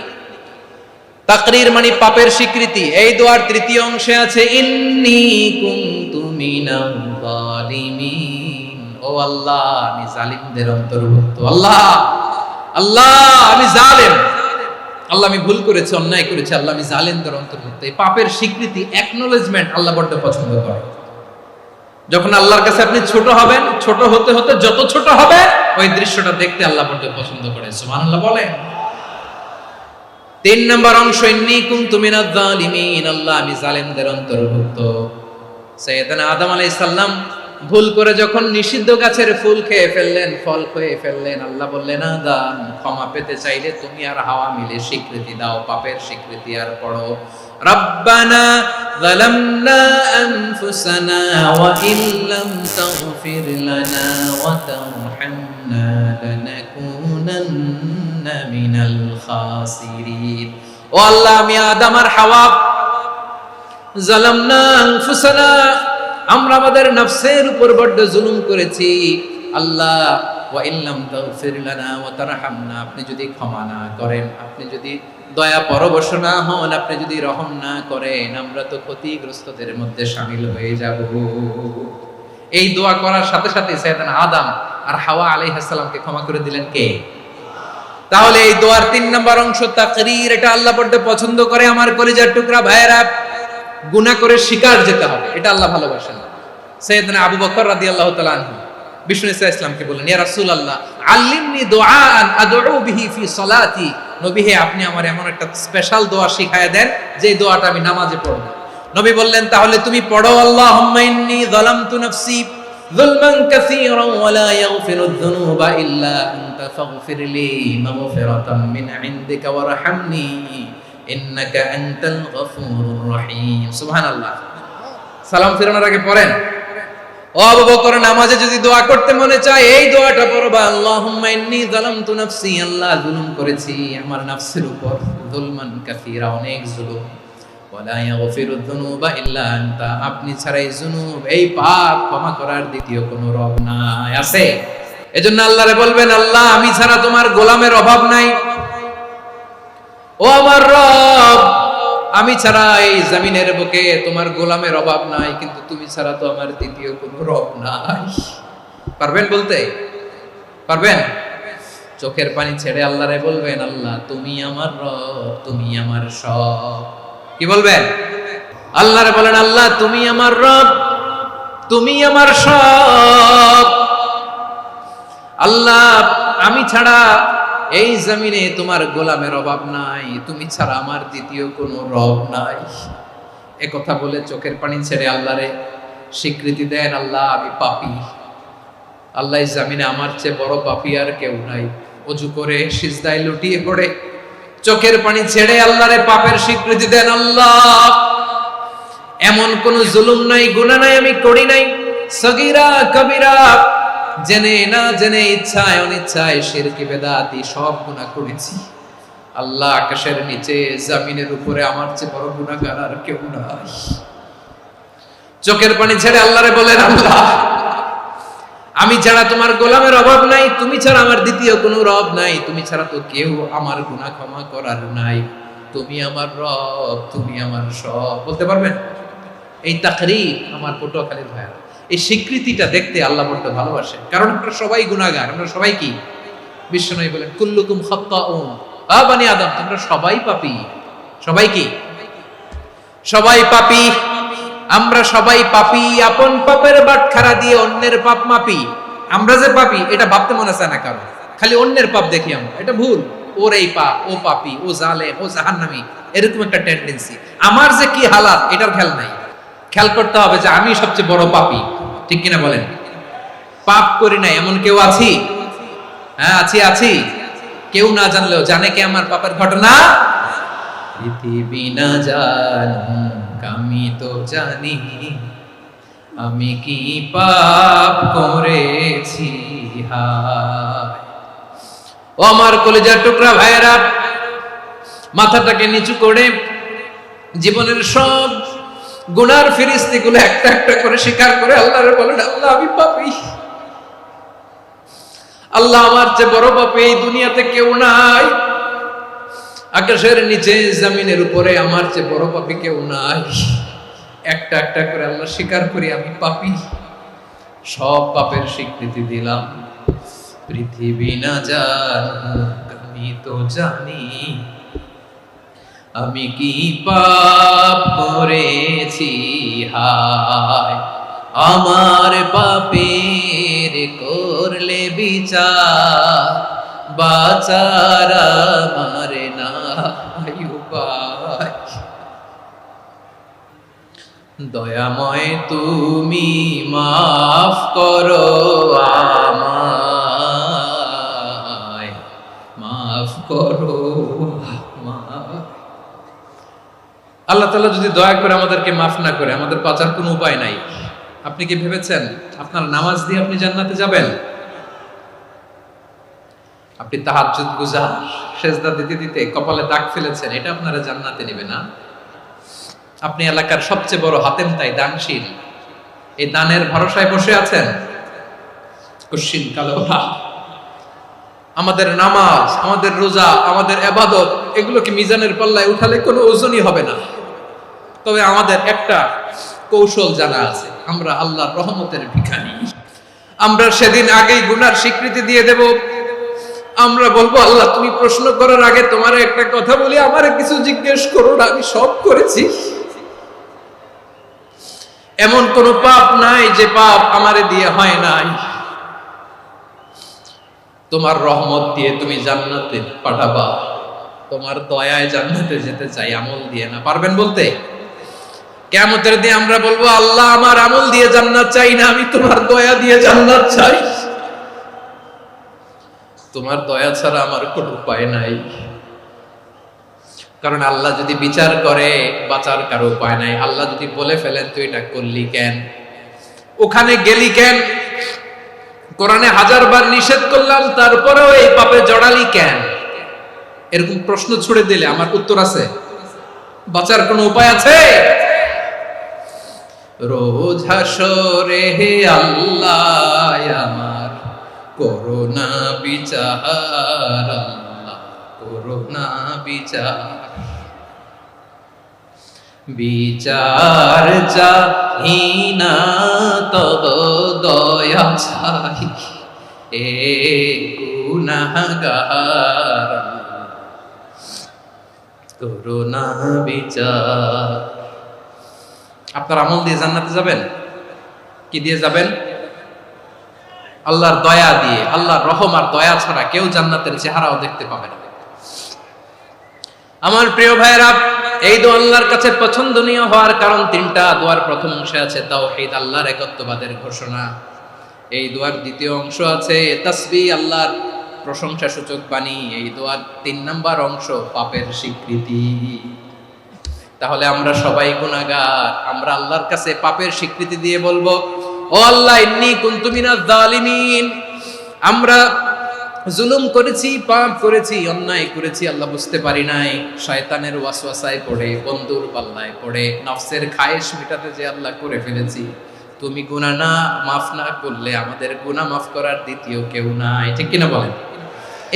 তাকরীর মানে পাপের স্বীকৃতি। এই দোয়ার তৃতীয় অংশে আছে ইন্নী কুনতু মিনাল যালিমিন, ও আল্লাহ আমি জালিমদের অন্তর্ভুক্ত। আল্লাহ আল্লাহ আমি জালেম, আল্লাহ আমি ভুল করেছি, অন্যায় করেছি, আল্লাহ আমি জালেমদের অন্তর্ভুক্ত। এই পাপের স্বীকৃতি, অ্যাকনোলেজমেন্ট আল্লাহ বড় পছন্দ করে। যখন আল্লাহর কাছে আপনি ছোট হবেন, ছোট হতে হতে যত ছোট হবে, ওই দৃশ্যটা দেখতে আল্লাহ বড় পছন্দ করে। সুবহানাল্লাহ বলেন। তিন নম্বর অংশ ইন্নী কুনতু মিনাল যালিমিন, আল্লাহ আমি জালেমদের অন্তর্ভুক্ত। সাইয়েদনা আদম আলাইহিস সালাম ভুল করে যখন নিষিদ্ধ গাছের ফুল খেয়ে ফেললেন, ফল খেয়ে ফেললেন, আল্লাহ বললেন আদম ক্ষমা পেতে চাইলে তুমি আর হাওয়া মিলে স্বীকৃতি দাও, পাপের স্বীকৃতি আর পড়ো রব্বানা যালামনা আনফুসানা ওয়া ইল্লাম তাগফির লানা ওয়া তারহামনা লানাকুনান্না মিনাল খাসিরিন। ও আল্লাহ আমি আদম আর হাওয়া যালামনা আনফুসানা, আমরা আমাদের নফসের উপর বড় জুলুম করেছি। আল্লাহ ওয়া ইল্লাম তাগফির লানা ওয়া তারহামনা, আপনি যদি ক্ষমা না করেন, আপনি যদি দয়া পরবশ না হন, আপনি যদি রহম না করেন, আমরা তো ক্ষতিগ্রস্তদের মধ্যে শামিল হয়ে যাব। এই দোয়া করার সাথে সাথে সাইয়েদনা আদম আর হাওয়া আলাইহিস সালামকে ক্ষমা করে দিলেন কে? তাহলে এই দোয়ার তিন নম্বর অংশ তাকরীর, এটা আল্লাহ বড় পছন্দ করে। আমার কলিজার টুকরা ভাইয়েরা, গুনাহ করে শিকার যেতে হবে, এটা আল্লাহ ভালোবাসেন। সাইয়েদনা আবু বকর রাদিয়াল্লাহু তাআলা আনহু বিষ্ণু ইসা ইসলামকে বললেন, ইয়া রাসূলুল্লাহ আল্লিমনি দুআআন আদউ বিহি ফি সালাতি, নবী হে আপনি আমার এমন একটা স্পেশাল দোয়া শিখায়া দেন যে দোয়াটা আমি নামাজে পড়ব। নবী বললেন, তাহলে তুমি পড়ো, আল্লাহুম্মা ইন্নী যালামতু নাফসি যুলমান কাসীরান ওয়া লা ইয়াগফিরুয যুনুবা ইল্লা আনতা ফাগফিরলি মাগফিরাতাম মিন ইনদিকা ওয়ারহামনি ইন্নাকা আনতাল গফুরুর রহিম। সুবহানাল্লাহ। সালাম ফিরানোর আগে পড়েন, ও আবু বকর নামাজে যদি দোয়া করতে মনে চায় এই দোয়াটা পড়বা, আল্লাহুম্মা ইন্নী যালামতু নাফসি, আল্লাহ জুলুম করেছি আমার নফসের উপর, যুলমান কাসীরা অনেক জুলুম, ওয়া লা ইয়াগফিরুয যুনুবা ইল্লা আনতা, আপনি ছাড়া এই জুনুব এই পাপ ক্ষমা করার দ্বিতীয় কোনো রব নাই। আছে? এজন্য আল্লাহরে বলবেন, আল্লাহ আমি ছাড়া তোমার গোলামের অভাব নাই, ও আমার রব আমি ছাড়া এই জমিনের বুকে তোমার গোলামের অভাব নাই, কিন্তু তুমি ছাড়া তো আমার দ্বিতীয় কোনো রব নাই। পারবেন বলতে? পারবেন? চোখের পানি ছেড়ে আল্লাহরে বলবেন, আল্লাহ তুমি আমার রব, তুমি আমার সব। কি বলবেন? আল্লাহরে বলেন, আল্লাহ তুমি আমার রব, তুমি আমার সব। আল্লাহ আমি ছাড়া এই জমিনে তোমার গোলামের অভাব নাই, তুমি ছাড়া আমার দ্বিতীয় কোনো রব নাই। একথা বলে চোখের পানি ছেড়ে আল্লাহরে স্বীকৃতি দেন, আল্লাহ আমি পাপী, আল্লাহ এই জমিনে আমার চেয়ে বড় পাপী আর কেউ নাই। ওযু করে সিজদায় লুটিয়ে পড়ে চোখের পানি ছেড়ে আল্লাহরে পাপের স্বীকৃতি দেন, আল্লাহ এমন কোন জুলুম নাই, গুনাহ নাই আমি করি নাই, সগীরা কবিরা জেনে না জেনে ইচ্ছায় অনিচ্ছায় শিরকি বেদাতি সব গুনাহ করেছি। আল্লাহ আকাশের নিচে জমিনের উপরে আমার চেয়ে বড় গুনাহগার আর কেউ নাই। চোখের পানি ছেড়ে আল্লাহরে বলেন, আল্লাহ আমি ছাড়া তোমার গোলামের অভাব নাই, তুমি ছাড়া আমার দ্বিতীয় কোনো রব নাই, তুমি ছাড়া তো কেউ আমার গুনাহ ক্ষমা করার নাই, তুমি আমার রব, তুমি আমার সব। বলতে পারবেন? এই তাকরীর আমার পটুয়াখালীর ভাইরা, এই স্বীকৃতিটা দেখতে আল্লাহ বড় ভালোবাসে, কারণ আমরা সবাই গুনাহগার, আমরা সবাই কি? বিশ্বনবী বলেন, কুল্লুকুম খাত্তাউন, আ বনি আদম তোমরা সবাই পাপী। সবাই কি? সবাই পাপী। আমরা সবাই পাপী, আপন পাপের বাটখারা দিয়ে অন্যের পাপ মাপি। আমরা যে পাপী এটা ভাবতে মনে চায় না কারণ, খালি অন্যের পাপ দেখি আমরা, এটা ভুল। ওর এই পাপ, ও পাপী, ও জালেম, ও জাহান্নামী, এরকম একটা টেন্ডেন্সি। আমার যে কি হালাত এটার খেয়াল নাই। খেয়াল করতে হবে যে আমি সবচেয়ে বড় পাপী, ঠিক কিনা বলেন? পাপ করি না এমন কেউ আছি? হ্যাঁ আছি। কেউ না জানলেও জানে কে আমার পাপের ঘটনা? পৃথিবী না জানুক আমি তো জানি আমি কি পাপ করেছি। হায় ও আমার কলিজার টুকরা ভাইয়েরা, মাথাটাকে নিচু করে জীবনের সব গুনার ফিরিস্তিগুলো একটা একটা করে স্বীকার করে আল্লাহরে বলেন, আল্লাহ আমি পাপী, আল্লাহ আমার চেয়ে বড় পাপী এই দুনিয়াতে কেউ নাই, আকাশের নিচে জমিনের উপরে আমার চেয়ে বড় পাপী কেউ নাই। একটা একটা করে আল্লাহ স্বীকার করি আমি পাপী, সব পাপের স্বীকৃতি দিলাম। পৃথিবী না জানুক আমি তো জানি আমি কি পাপ করেছি। হায় আমার পাপের করলে বিচার, বাঁচার আমার নাই উপায়। দয়াময় তুমি মাফ করো আমায়, মাফ করো আমায়। আল্লাহ তাআলা যদি দয়া করে আমাদেরকে মাফ না করে, আমাদের বাঁচার কোনো উপায় নাই। আপনি কি ভেবেছেন আপনার নামাজ দিয়ে আপনি জান্নাতে যাবেন? আপনি তাহাজ্জুদ গুজার, সেজদা দিতে দিতে কপালে দাগ ফেলেছেন, এটা আপনারা জান্নাতে নেবে না। আপনি এলাকার সবচেয়ে বড় হাতেম তাই দানশীল, এই দানের ভরসায় বসে আছেন, কশিন কালো না। আমাদের নামাজ, আমাদের রোজা, আমাদের ইবাদত এগুলোকে মিজানের পাল্লায় উঠালে কোনো ওজনই হবে না। তবে আমাদের একটা কৌশল জানা আছে, আমরা আল্লাহর রহমতের ভিখারি। আমরা সেদিন আগেই গুনার স্বীকৃতি দিয়ে দেব। আমরা বলবো, আল্লাহ তুমি প্রশ্ন করার আগে তোমার একটা কথা বলি, আমারে কিছু জিজ্ঞেস করো না, আমি সব করেছি। এমন কোন পাপ নাই যে পাপ আমারে দিয়ে হয় নাই। তোমার রহমত দিয়ে তুমি জান্নাতে পাঠাবা, তোমার দয়ায় জান্নাতে যেতে চাই, আমল দিয়ে না। পারবেন বলতে? কিয়ামতের দিন আমরা বলবো, আল্লাহ আমার আমল দিয়ে জান্নাত চাই না, আমি তোমার দয়া দিয়ে জান্নাত চাই। তোমার দয়া ছাড়া আমার কোনো উপায় নাই। কারণ আল্লাহ যদি বিচার করে বাঁচার কারো উপায় নাই। আল্লাহ যদি বলে ফেলেন তুই এটা করলি কেন, ওখানে গেলি কেন, কোরআনে 1000 বার নিষেধ করলাম তারপরেও এই পাপে জড়ালি কেন, এরকম প্রশ্ন ছুড়ে দিলে আমার উত্তর আছে? বাঁচার কোনো উপায় আছে? রোজ হাসরে হে আল্লাহ আমার করোনা বিচার, আল্লাহ করোনা বিচার, বিচার চাহি না তব দয়া চাহি এ গুনাহগার, করোনা বিচার। আপনার আমল দিয়ে জান্নাতে যাবেন? কি দিয়ে যাবেন? আল্লাহর দয়া দিয়ে। আল্লাহর রহম আর দয়া ছাড়া কেউ জান্নাতের চেহারাও দেখতে পাবে না। আমার প্রিয় ভাইয়েরা, এই দোয়া আল্লাহর কাছে পছন্দনীয় হওয়ার কারণ তিনটা। দোয়ার প্রথম অংশে আছে তাওহীদ, আল্লাহর একত্ববাদের ঘোষণা। এই দোয়ার দ্বিতীয় অংশ আছে তাসবিহ, আল্লাহর প্রশংসা সূচক বাণী। এই দোয়ার 3 নাম্বার অংশ পাপের স্বীকৃতি। তাহলে আমরা সবাই গুনাহগার, আমরা আল্লাহর কাছে পাপের স্বীকৃতি দিয়ে বলবো, ও আল্লাহ ইন্নী কুনতু মিনাজ জালিমিন, আমরা জুলুম করেছি, পাপ করেছি, অন্যায় করেছি, আল্লাহ বুঝতে পারি নাই, শয়তানের ওয়াসওয়াসায় পড়ে, বন্ধুর পাল্লায় পড়ে, নফসের খায়েশ মেটাতে যে আল্লাহ করে ফেলেছি। তুমি গুনাহ না মাফ না করলে আমাদের গুনাহ মাফ করার দ্বিতীয় কেউ নাই। ঠিক কিনা বলেন?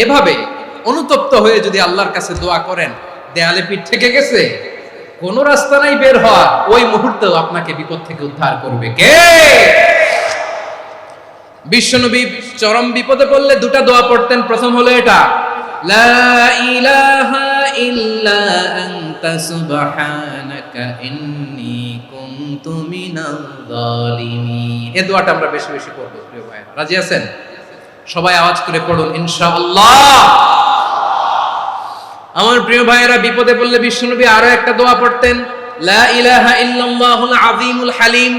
এভাবে অনুতপ্ত হয়ে যদি আল্লাহর কাছে দোয়া করেন, দেয়ালে পিঠ থেকে গেছে, কোনো রাস্তা নাই বের হওয়া, ওই মুহূর্তেও আপনাকে বিপদ থেকে উদ্ধার করবে কে? বিশ্বনবী চরম বিপদে পড়লে দুটা দোয়া পড়তেন। প্রথম হলো এটা, লা ইলাহা ইল্লা আনতা সুবহানাকা ইন্নী কুনতু মিনাল জালিমিন। এই দোয়াটা আমরা বেশি বেশি পড়ব প্রিয় ভাইরা। রাজি আছেন? সবাই আওয়াজ করে পড়ুন ইনশাআল্লাহ। আমার প্রিয় ভাইয়েরা, বিপদে পড়লে বিশ্বনবী আরো একটা দোয়া পড়তেন, লা ইলাহা ইল্লাল্লাহুল আযীমুল হালিম,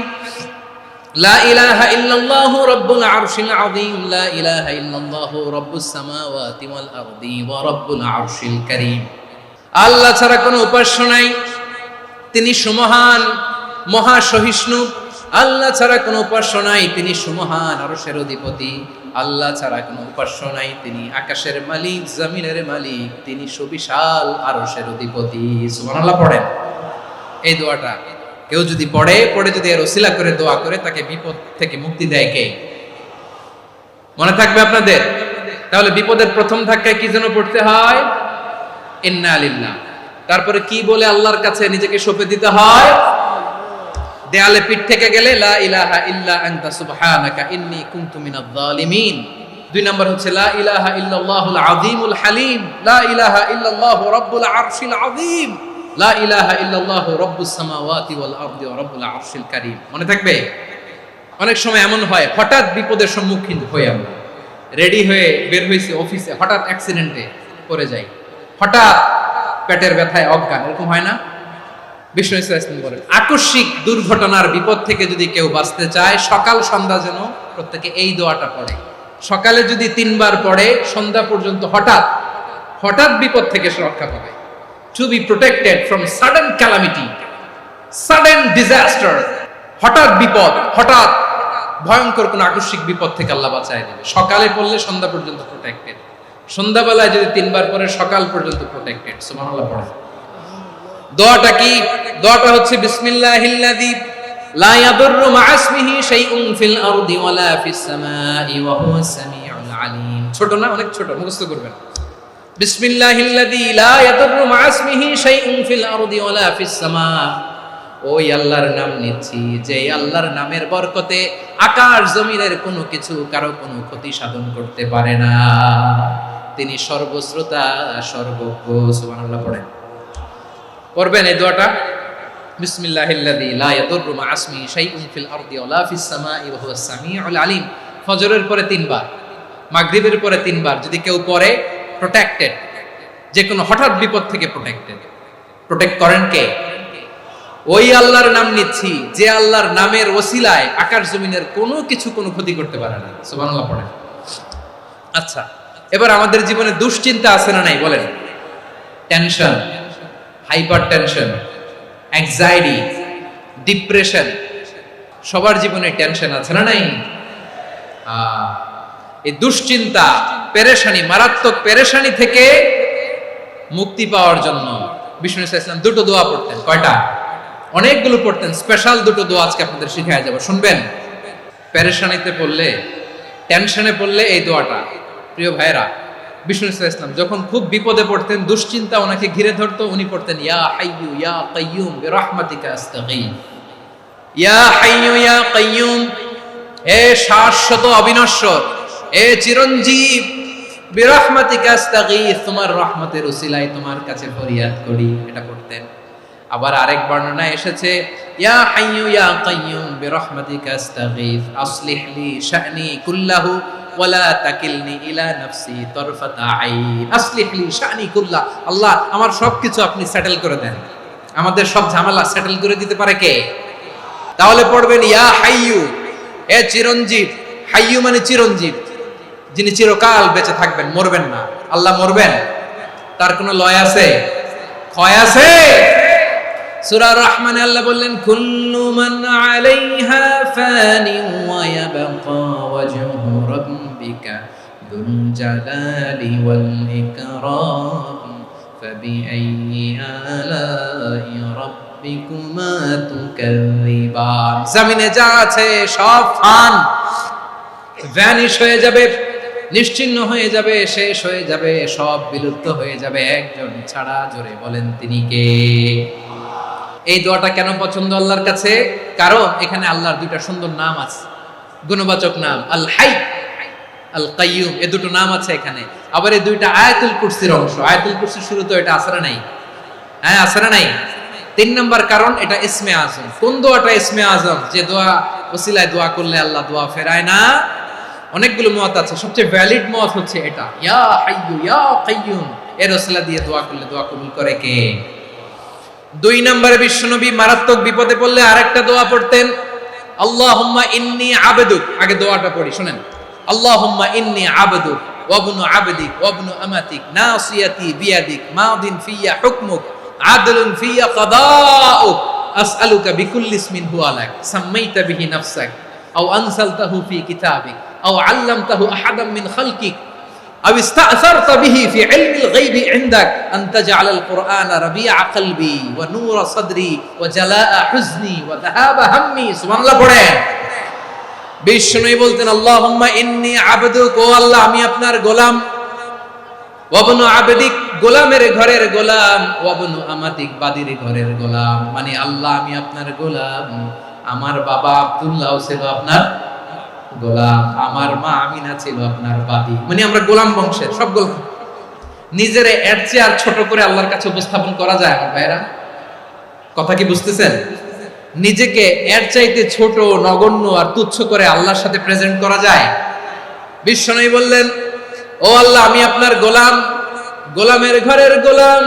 লা ইলাহা ইল্লাল্লাহু রাব্বুল আরশিল আযীম, লা ইলাহা ইল্লাল্লাহু রাব্বুস সামাওয়াতি ওয়াল আরদি ওয়া রাব্বুল আরশিল কারীম। আল্লাহ ছাড়া কোনো উপাস্য নাই, তিনি সুমহান, মহা সহিষ্ণু। আল্লাহ ছাড়া কোনো উপাস্য নাই, তিনি সুমহান, আরশের অধিপতি। আল্লাহ ছাড়া কোনো উপাস্য নাই, তিনি আকাশের মালিক, জমিনের মালিক, তিনি সুবিশাল, আরশের অধিপতি। সুবহানাল্লাহ পড়েন। এই দোয়াটা কেউ যদি পড়ে যদি এর ওসিলা করে দোয়া করে, তাকে বিপদ থেকে মুক্তি দেয় কে? মনে থাকবে আপনাদের? তাহলে বিপদের প্রথম ধাক্কায় কি যেন পড়তে হয়? ইন্না লিল্লাহ। তারপরে কি বলে আল্লাহর কাছে নিজেকে সঁপে দিতে হয়? দেয়ালে পিঠ থেকে গেলে লা ইলাহা ইল্লা আনতা সুবহানাকা ইন্নী কুনতু মিনাজ জালিমিন। 2 নাম্বার হচ্ছে লা ইলাহা ইল্লাল্লাহুল আযীমুল হালিম, লা ইলাহা ইল্লাল্লাহু রাব্বুল আরশিল আযীম, লা ইলাহা ইল্লাল্লাহু রাব্বুস সামাওয়াতি ওয়াল আরদি ওয়া রাব্বুল আরশিল কারীম। মনে থাকবে? অনেক সময় এমন হয়, হঠাৎ বিপদের সম্মুখীন হই আমরা, রেডি হয়ে বের হইছি অফিসে, হঠাৎ অ্যাক্সিডেন্টে পড়ে যাই, হঠাৎ পেটের ব্যথায় অজ্ঞান, এরকম হয় না? বিষ্ণু ইসলাম বলেন, আকস্মিক দুর্ঘটনার বিপদ থেকে যদি কেউ বাঁচতে চায়, সকাল সন্ধ্যা যেন প্রত্যেকে এই দোয়াটা পড়ে। সকালে যদি 3 বার পড়ে, সন্ধ্যা পর্যন্ত হঠাৎ বিপদ থেকে সে রক্ষা পাবে। To be protected from sudden calamity, sudden disaster, হঠাৎ বিপদ, হঠাৎ ভয়ঙ্কর কোন আকস্মিক বিপদ থেকে আল্লাহ বাঁচায় দেবে। সকালে পড়লে সন্ধ্যা পর্যন্ত প্রোটেক্টেড, সন্ধ্যাবেলায় যদি 3 বার পড়ে সকাল পর্যন্ত প্রোটেক্টেড। সুবহানাল্লাহ পড়ে। দোয়াটা কি? দোয়াটা হচ্ছে বিসমিল্লাহিল্লাযী লা ইয়াদুররু মা'a ইসমিহি শাইউন ফিল আরদি ওয়ালা ফিস সামাই ওয়া হুয়াস সামিউল আলীম। ছোট না? অনেক ছোট, মুখস্থ করবেন। বিসমিল্লাহিল্লাযী লা ইয়াদুররু মা'a ইসমিহি শাইউন ফিল আরদি ওয়ালা ফিস সামা। ওই আল্লাহর নাম নিচ্ছি, যে আল্লাহর নামের বরকতে আকাশ জমিনের কোনো কিছু কারো কোনো ক্ষতি সাধন করতে পারে না। তিনি সর্বশ্রোতা, সর্বজ্ঞ। সুবহানাল্লাহ পড়েন। পড়বেন এই দোয়াটা, বিসমিল্লাহিল্লাযী লা ইয়াদুররু মা'a ইসমিহি শাইউন ফিল আরদি ওয়ালা ফিস সামাই ওয়া হুয়াস সামিউল আলীম। ফজরের পরে 3 বার, মাগরিবের পরে 3 বার যদি কেউ পড়ে প্রোটেক্টেড, যে কোনো হঠাৎ বিপদ থেকে প্রোটেক্টেড। প্রোটেক্ট করেন কে? ওই আল্লাহর নাম নিচ্ছি যে আল্লাহর নামের ওসিলায় আকাশ জমিনের কোনো কিছু কোনো ক্ষতি করতে পারে না। সুবহানাল্লাহ পড়েন। আচ্ছা, এবার আমাদের জীবনে দুশ্চিন্তা আছে না নাই বলেন? Tension, hyper tension, anxiety, depression, সবার জীবনে টেনশন আছে না নাই? এই দুশ্চিন্তা, পেরেশানি, মারাত্মক পেরেশানি থেকে মুক্তি পাওয়ার জন্য বিষ্ণু ইসলাম দুটো দোয়া পড়তেন। কয়টা? অনেকগুলো পড়তেন। স্পেশাল দুটো দোয়া আজকে আপনাদের শিখায় যাব, শুনবেন। পেরেশানিতে পড়লে, টেনশনে পড়লে এই দোয়াটা। প্রিয় ভাইরা, বিষ্ণু ইসলাম যখন খুব বিপদে পড়তেন, দুশ্চিন্তা ওনাকে ঘিরে ধরতো, উনি পড়তেন ইয়া হাইয়ু ইয়া কাইয়ুম বিরহমাতিকা আস্তাগীথ। ইয়া হাইয়ু ইয়া কাইয়ুম, হে শাশ্বত অবিনশ্বর, হে চিরঞ্জীব, বিরহমাতিকা আস্তাগীথ, তোমার রহমতের উসিলায় তোমার কাছে ফরিয়াদ করি। এটা পড়তেন। আবার আরেক বর্ণনায় এসেছে ইয়া হাইয়ু ইয়া কাইয়ুম বিরহমাতিকা আস্তাগীথ আসলিহ লি শা'নি কুল্লাহু ওয়ালা তাকিলনি ইলা নাফসি তারফাতা আইন। আসলিহ লি শা'নি কুল্লাহ, আল্লাহ আমার সবকিছু আপনি সেটেল করে দেন। আমাদের সব ঝামেলা সেটেল করে দিতে পারে কে? তাহলে পড়বেন ইয়া হাইয়ু, এ চিরঞ্জীব। হাইয়ু মানে চিরঞ্জীব, যিনি চিরকাল বেঁচে থাকবেন, মরবেন না। আল্লাহ মরবেন? তার কোনো লয় আছে? ক্ষয় আছে? সূরা রহমানে আল্লাহ বললেন কুল্লু মান আলাইহা ফানি ওয়া ইয়াবকা ওয়াজহু রাব্বিকা যুল জালালি ওয়াল ইকরাম ফাবিআইয়ি আলাই রাব্বিকুমা তুকাযিবান। জমিনে যা আছে সব ফান, ভ্যানিশ হয়ে যাবে, নিশ্চিহ্ন হয়ে যাবে, শেষ হয়ে যাবে, সব বিলুপ্ত হয়ে যাবে, একজন ছাড়া। জোরে বলেন তিনি কে? এই দোয়াটা কেন পছন্দ আল্লাহর কাছে? কারণ এখানে আল্লাহর দুইটা সুন্দর নাম আছে, গুণবাচক নাম, আল হাই, আল কাইয়ুম, এই দুটো নাম আছে এখানে। আবার এই দুইটা আয়াতুল কুরসির অংশ। আয়াতুল কুরসির শুরু তো এটা আসরা নাই? হ্যাঁ, আসরা নাই। 3 নম্বর কারণ, এটা ইসমে আজম। কোন দোয়াটা ইসমে আজম? যে দোয়া ওসিলায় দোয়া করলে আল্লাহ দোয়া ফেরায় না। অনেকগুলো মত আছে, সবচেয়ে ভ্যালিড মত হচ্ছে এটা, ইয়া হাইয়ু ইয়া কাইয়ুম, এর ওসিলা দিয়ে দোয়া করলে দোয়া কবুল করে কে? 2 নম্বরে বিশ্বনবী মারাত্মক বিপদে পড়লে আরেকটা দোয়া পড়তেন, আল্লাহুম্মা ইন্নী আবদুক। আগে দোয়াটা পড়ি, শুনেন। আল্লাহুম্মা ইন্নী আবদুক ওয়া ইবনু আবদিক ওয়া ইবনু আমাতিক নাসিয়াতি বিয়াদিক মাদিন ফিয়া হুকমুক আদলুন ফিয়া কাদাউক আসআলুকা বিকুল্লি ইসমিন হুয়া লাক সাম্মাইতা বিহি নাফসাক আও আনসালতাহু ফি কিতাবিক আও আল্লামতাহু আহাদাম মিন খালকিক আও ইস্তা'সারতা বিহি ফি ইলমিল গায়বি ইনদাক আন তাজআলাল কুরআনা রাবিআ কলবি ওয়া নূরা সাদরি ওয়া জালাআ হুজনি ওয়া যাহাবা হাম্মি। সুবহানাল্লাহ পড়েন। বিষ্ণু বলতেন আল্লাহুম্মা ইন্নী আবদুক, ও আল্লাহ আমি আপনার গোলাম, ওয়া ইবনু আবদিক, গোলামের ঘরের গোলাম, ওয়া ইবনু আমাতিক, বাদীর ঘরের গোলাম। মানে আল্লাহ আমি আপনার গোলাম। আমার বাবা আব্দুল্লাহ ছিল আপনার গোলাম, আমার মা আমিনা ছিল আপনার বাদী। মানে আমরা গোলাম বংশের, সব গোলাম। নিজেরে এর চেয়ে আর ছোট করে আল্লাহর কাছে উপস্থাপন করা যায় আমার ভাইরা? কথা কি বুঝতেছেন? নিজেকে এর চাইতে ছোট, নগণ্য আর তুচ্ছ করে আল্লাহর সাথে প্রেজেন্ট করা যায়? বিশ্বনবী বললেন ও আল্লাহ আমি আপনার গোলাম, গোলামের ঘরের গোলাম,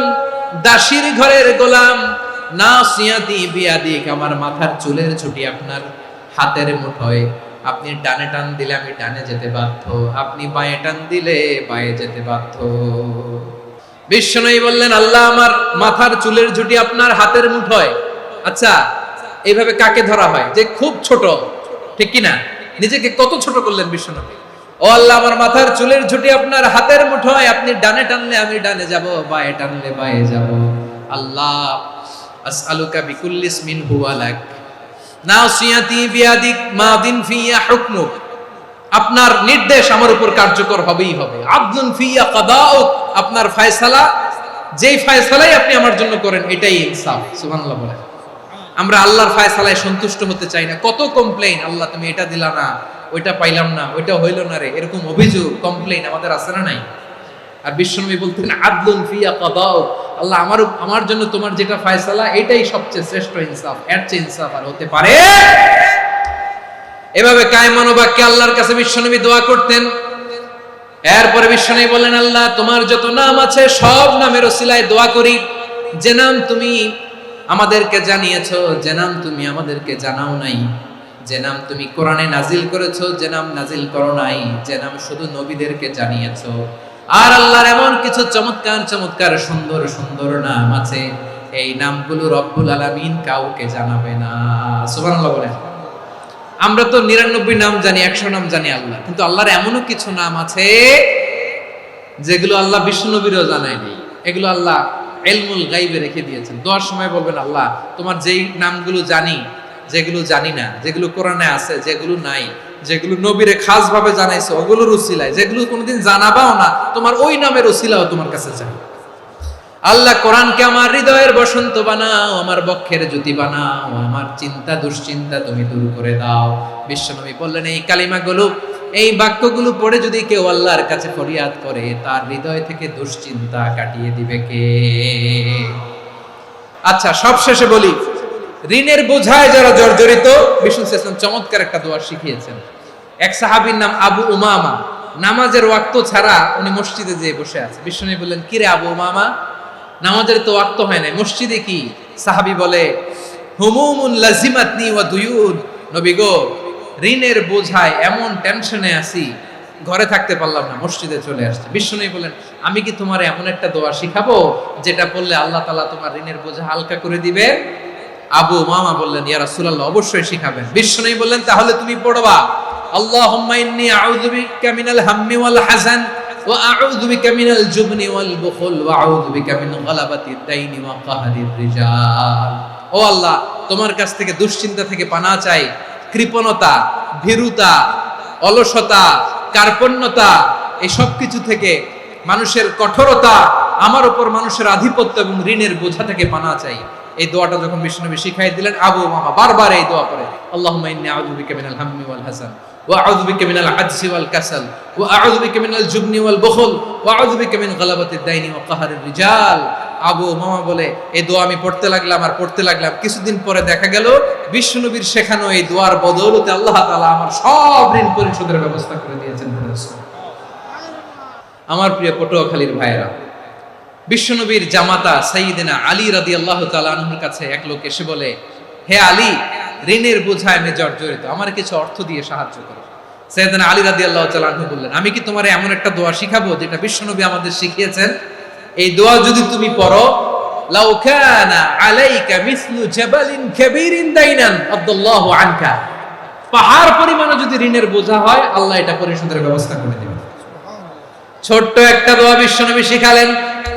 দাসীর ঘরের গোলাম, নাসিয়াতি বিয়াদিক, আমার মাথার চুলের ছুটি আপনার হাতের মুঠোয়। আপনি ডানে টান দিলে আমি ডানে যেতে বাধ্য, আপনি বাঁয়ে টান দিলে বাঁয়ে যেতে বাধ্য। বিশ্বনবী বললেন আল্লাহ আমার মাথার চুলের ঝুঁটি আপনার হাতের মুঠোয়। আচ্ছা, এইভাবে কাকে ধরা হয়? যে খুব ছোট, ঠিক কিনা? নিজেকে কত ছোট করলেন বিশ্বনবী। ও আল্লাহ আমার মাথার চুলের ঝুঁটি আপনার হাতের মুঠোয়, আপনি ডানে টানলে আমি ডানে যাব, বাঁয়ে টানলে বাঁয়ে যাব। আল্লাহ আসআলুকা বিকুল্লি ইসমিন হুয়া লাক নাসিয়াতি বিয়াদিক মাদিন ফিয়া হুকমুক, আপনার নির্দেশ আমার উপর কার্যকর হবেই হবে। আদলুন ফিয়া কাদাউক, আপনার ফয়সালা, যেই ফয়সালাই আপনি আমার জন্য করেন এটাই ইনসাফ। সুবহানাল্লাহ বলেন। আমরা আল্লাহর ফয়সালায় সন্তুষ্ট হতে চাই না। কত কমপ্লেইন, আল্লাহ তুমি এটা দিলা না, ওইটা পাইলাম না, ওইটা হইল না রে, এরকম অভিযোগ, কমপ্লেইন আমাদের আছে না নাই? আর বিশ্বনবী বলতেন আদলুন ফিয়া কাদাউক, আল্লাহ আমার জন্য তোমার যেটা ফয়সালা এটাই সবচেয়ে শ্রেষ্ঠ ইনসাফ, এর চেয়ে ইনসাফ আর হতে পারে? এভাবে কায়মান বাক্যে আল্লাহর কাছে বিশ্বনবী দোয়া করতেন। এরপরে বিশ্বনবী বললেন, আল্লাহ তোমার যত নাম আছে সব নামের ওসিলায় দোয়া করি, যে নাম তুমি আমাদেরকে জানিয়েছো, যে নাম তুমি আমাদেরকে জানাও নাই, যে নাম তুমি কোরআনে নাজিল করেছো, যে নাম নাজিল করো নাই, যে নাম শুধু নবীদেরকে জানিয়েছো। আর আল্লাহর এমন কিছু চমৎকার চমৎকার সুন্দর সুন্দর নাম আছে, এই নামগুলো রব্বুল আলামিন কাউকে জানাবে না। সুবহানাল্লাহ বলেন। আমরা তো 99 নাম জানি, 100 নাম জানি আল্লাহ, কিন্তু আল্লাহর এমনও কিছু নাম আছে যেগুলো আল্লাহ বিশ্বনবীরও জানায়নি। এগুলো আল্লাহ ইলমুল গায়বে রেখে দিয়েছেন। দোয়ার সময় বলবেন, আল্লাহ তোমার যেই নামগুলো জানি, যেগুলো জানি না, যেগুলো কোরআনে আছে, যেগুলো নাই, যেগুলো নবীরে খাস ভাবে জানাইছো ওগুলোর উসিলায়, যেগুলো কোনোদিন জানাবাও না তোমার ওই নামের উসিলাও তোমার কাছে চাই। আল্লাহ কোরআনকে আমার হৃদয়ের বসন্ত বানাও, আমার বক্ষের জ্যোতি বানাও, আমার চিন্তা দুশ্চিন্তা তুমি দূর করে দাও। বিশ্বনবী বললেন, এই কালিমাগুলো, এই বাক্যগুলো পড়ে যদি কেউ আল্লাহর কাছে ফরিয়াদ করে, তার হৃদয় থেকে দুশ্চিন্তা কাটিয়ে দিবে কে? আচ্ছা, সবশেষে বলি, ঋণের বোঝায় যারা জর্জরিত, বিষ্ণু ইসলাম চমৎকার একটা দোয়া শিখিয়েছেন। এক সাহাবীর নাম আবু উমামা, নামাজের ওয়াক্ত ছাড়া উনি মসজিদে যেয়ে বসে আছে। বিষ্ণু বললেন, কিরে আবু উমামা, নামাজের তো ওয়াক্ত হয় না, মসজিদে কি? সাহাবী বলে, হুমুমুন লাজিমাতনি ওয়া দুয়ুন, নবী গো, ঋণের বোঝায় এমন টেনশনে আছি, ঘরে থাকতে পারলাম না, মসজিদে চলে আসছে। বিষ্ণু বললেন, আমি কি তোমার এমন একটা দোয়া শিখাবো যেটা পড়লে আল্লাহ তাআলা তোমার ঋণের বোঝা হালকা করে দিবে? আবু উমামা বললেন, ইয়া রাসূলুল্লাহ, অবশ্যই শিখাবেন। বিষ্ণু বললেন, তাহলে তুমি পড়বা, আল্লাহুম্মা ইন্নী আউযু বিকা মিনাল হাম্মি ওয়াল হাযান ওয়া আউযু বিকা মিনাল জুবনি ওয়াল বুখল ওয়া আউযু বিকা মিন গালাবাতিদ দাইনি ওয়া কাহরির রিজাল। ও আল্লাহ, তোমার কাছ থেকে দুশ্চিন্তা থেকে পানাহ চাই, কৃপণতা, ভীরুতা, অলসতা, কার্পণ্যতা, এই সব কিছু থেকে, মানুষের কঠোরতা, আমার উপর মানুষের আধিপত্য এবং ঋণের বোঝা থেকে পানাহ চাই। এই দোয়াটা যখন বিষ্ণুনবী শিখাই দিলেন, আবু উমামা বারবার এই দোয়া করে, আল্লাহুম্মা ইন্নী আউযু বিকা মিনাল হাম্মি ওয়াল হাযান ওয়া আউযু বিকা মিনাল আজজি ওয়াল কাসাল ওয়া আউযু বিকা মিনাল জুবনি ওয়াল বুখল ওয়া আউযু বিকা মিন গালাবাতিদ দাইনি ওয়া কাহরির রিজাল। আবু উমামা বলে, এই দোয়া আমি পড়তে লাগলাম আর পড়তে লাগলাম, কিছুদিন পরে দেখা গেল বিষ্ণুনবীর শেখানো এই দোয়ার বদৌলতে আল্লাহ তাআলা আমার সব ঋণ পরিশোধের ব্যবস্থা করে দিয়েছেন। আমার প্রিয় পটুয়াখালীর ভাইয়েরা, বিশ্বনবীর জামাতা সাইয়্যিদিনা আলী রাদিয়াল্লাহু তাআলা আনহুর কাছে এক লোক এসে বলে, হে আলী, ঋণের বোঝায় আমি জর্জরিত, আমার কিছু অর্থ দিয়ে সাহায্য করো। সাইয়্যিদিনা আলী রাদিয়াল্লাহু তাআলা আনহু বললেন, আমি কি তোমার এমন একটা দোয়া শিখাবো যেটা বিশ্বনবী আমাদের শিখিয়েছেন? এই দোয়া যদি তুমি পড়ো, লাউ কানা আলাইকা মিসলু জাবালিন কাবীরিন দাইনান আদাল্লাহু আনকা, পাহাড় পরিমাণে যদি ঋণের বোঝা হয়, আল্লাহ এটা পরিশোধের ব্যবস্থা করে দেবেন। ছোট্ট একটা দোয়া বিশ্বনবী শিখালেন,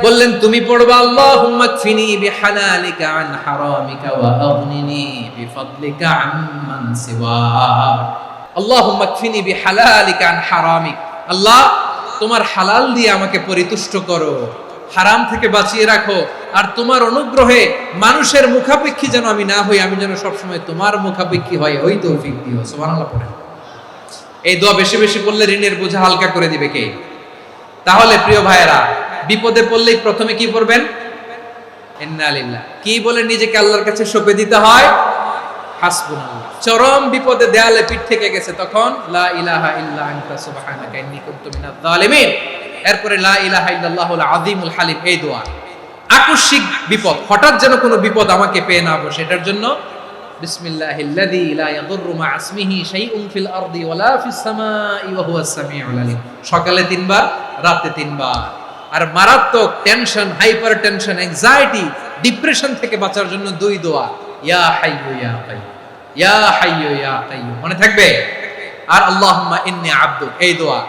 বললেন, তুমি পড়বা, আল্লাহুম্মা কফিনি বিহালালিকা আন হারামিকা ওয়া আগনিনি বিফাদলিকা আম্মান সিওয়াক। আল্লাহুম্মা কফিনি বিহালালিকা আন হারামিক, আল্লাহ তোমার হালাল দিয়ে আমাকে পরিতুষ্ট করো, হারাম থেকে বাঁচিয়ে রাখো, আর তোমার অনুগ্রহে মানুষের মুখাপেক্ষী যেন আমি না হই, আমি যেন সবসময় তোমার মুখাপেক্ষী হই, ওই তৌফিক দিও। সুবহানাল্লাহ পড়েন। এই দোয়া বেশি বেশি পড়লে ঋণের বোঝা হালকা করে দিবে কে? তাহলে প্রিয় ভাইয়েরা, বিপদে পড়লেই প্রথমে কি পড়বেন? ইন্না লিল্লাহ। কি বলে নিজেকে আল্লাহর কাছে সঁপে দিতে হয়? হাসবুনাল্লাহ। চরম বিপদে দেয়ালে পিঠ থেকে গেছে, তখন লা ইলাহা ইল্লা আনতা সুবহানাকা ইন্নী কুনতু মিনাজ জালিমিন। এরপরে লা ইলাহা ইল্লাল্লাহুল আযীমুল হালিম, এই দোয়া। আকস্মিক বিপদ, হঠাৎ যেন কোনো বিপদ আমাকে পেয়ে না বসে, এটার জন্য বিসমিল্লাহিল্লাযী লা ইয়াদুররু মা ইসমিহি শাইউন ফিল আরদি ওয়ালা ফিস সামাই ওয়া হুয়াস সামিউল আলীম। সকালে 3 বার, রাতে 3 বার। আর মারাত্মক tension, hyper tension, anxiety, depression থেকে বাঁচার জন্য 2 দোয়া, ইয়া হাইয়্যু ইয়া কাইয়্যুম, ইয়া হাইয়্যু ইয়া কাইয়্যুম, মনে থাকবে? আর আল্লাহুম্মা ইন্নী আবদুক, এই দোয়া।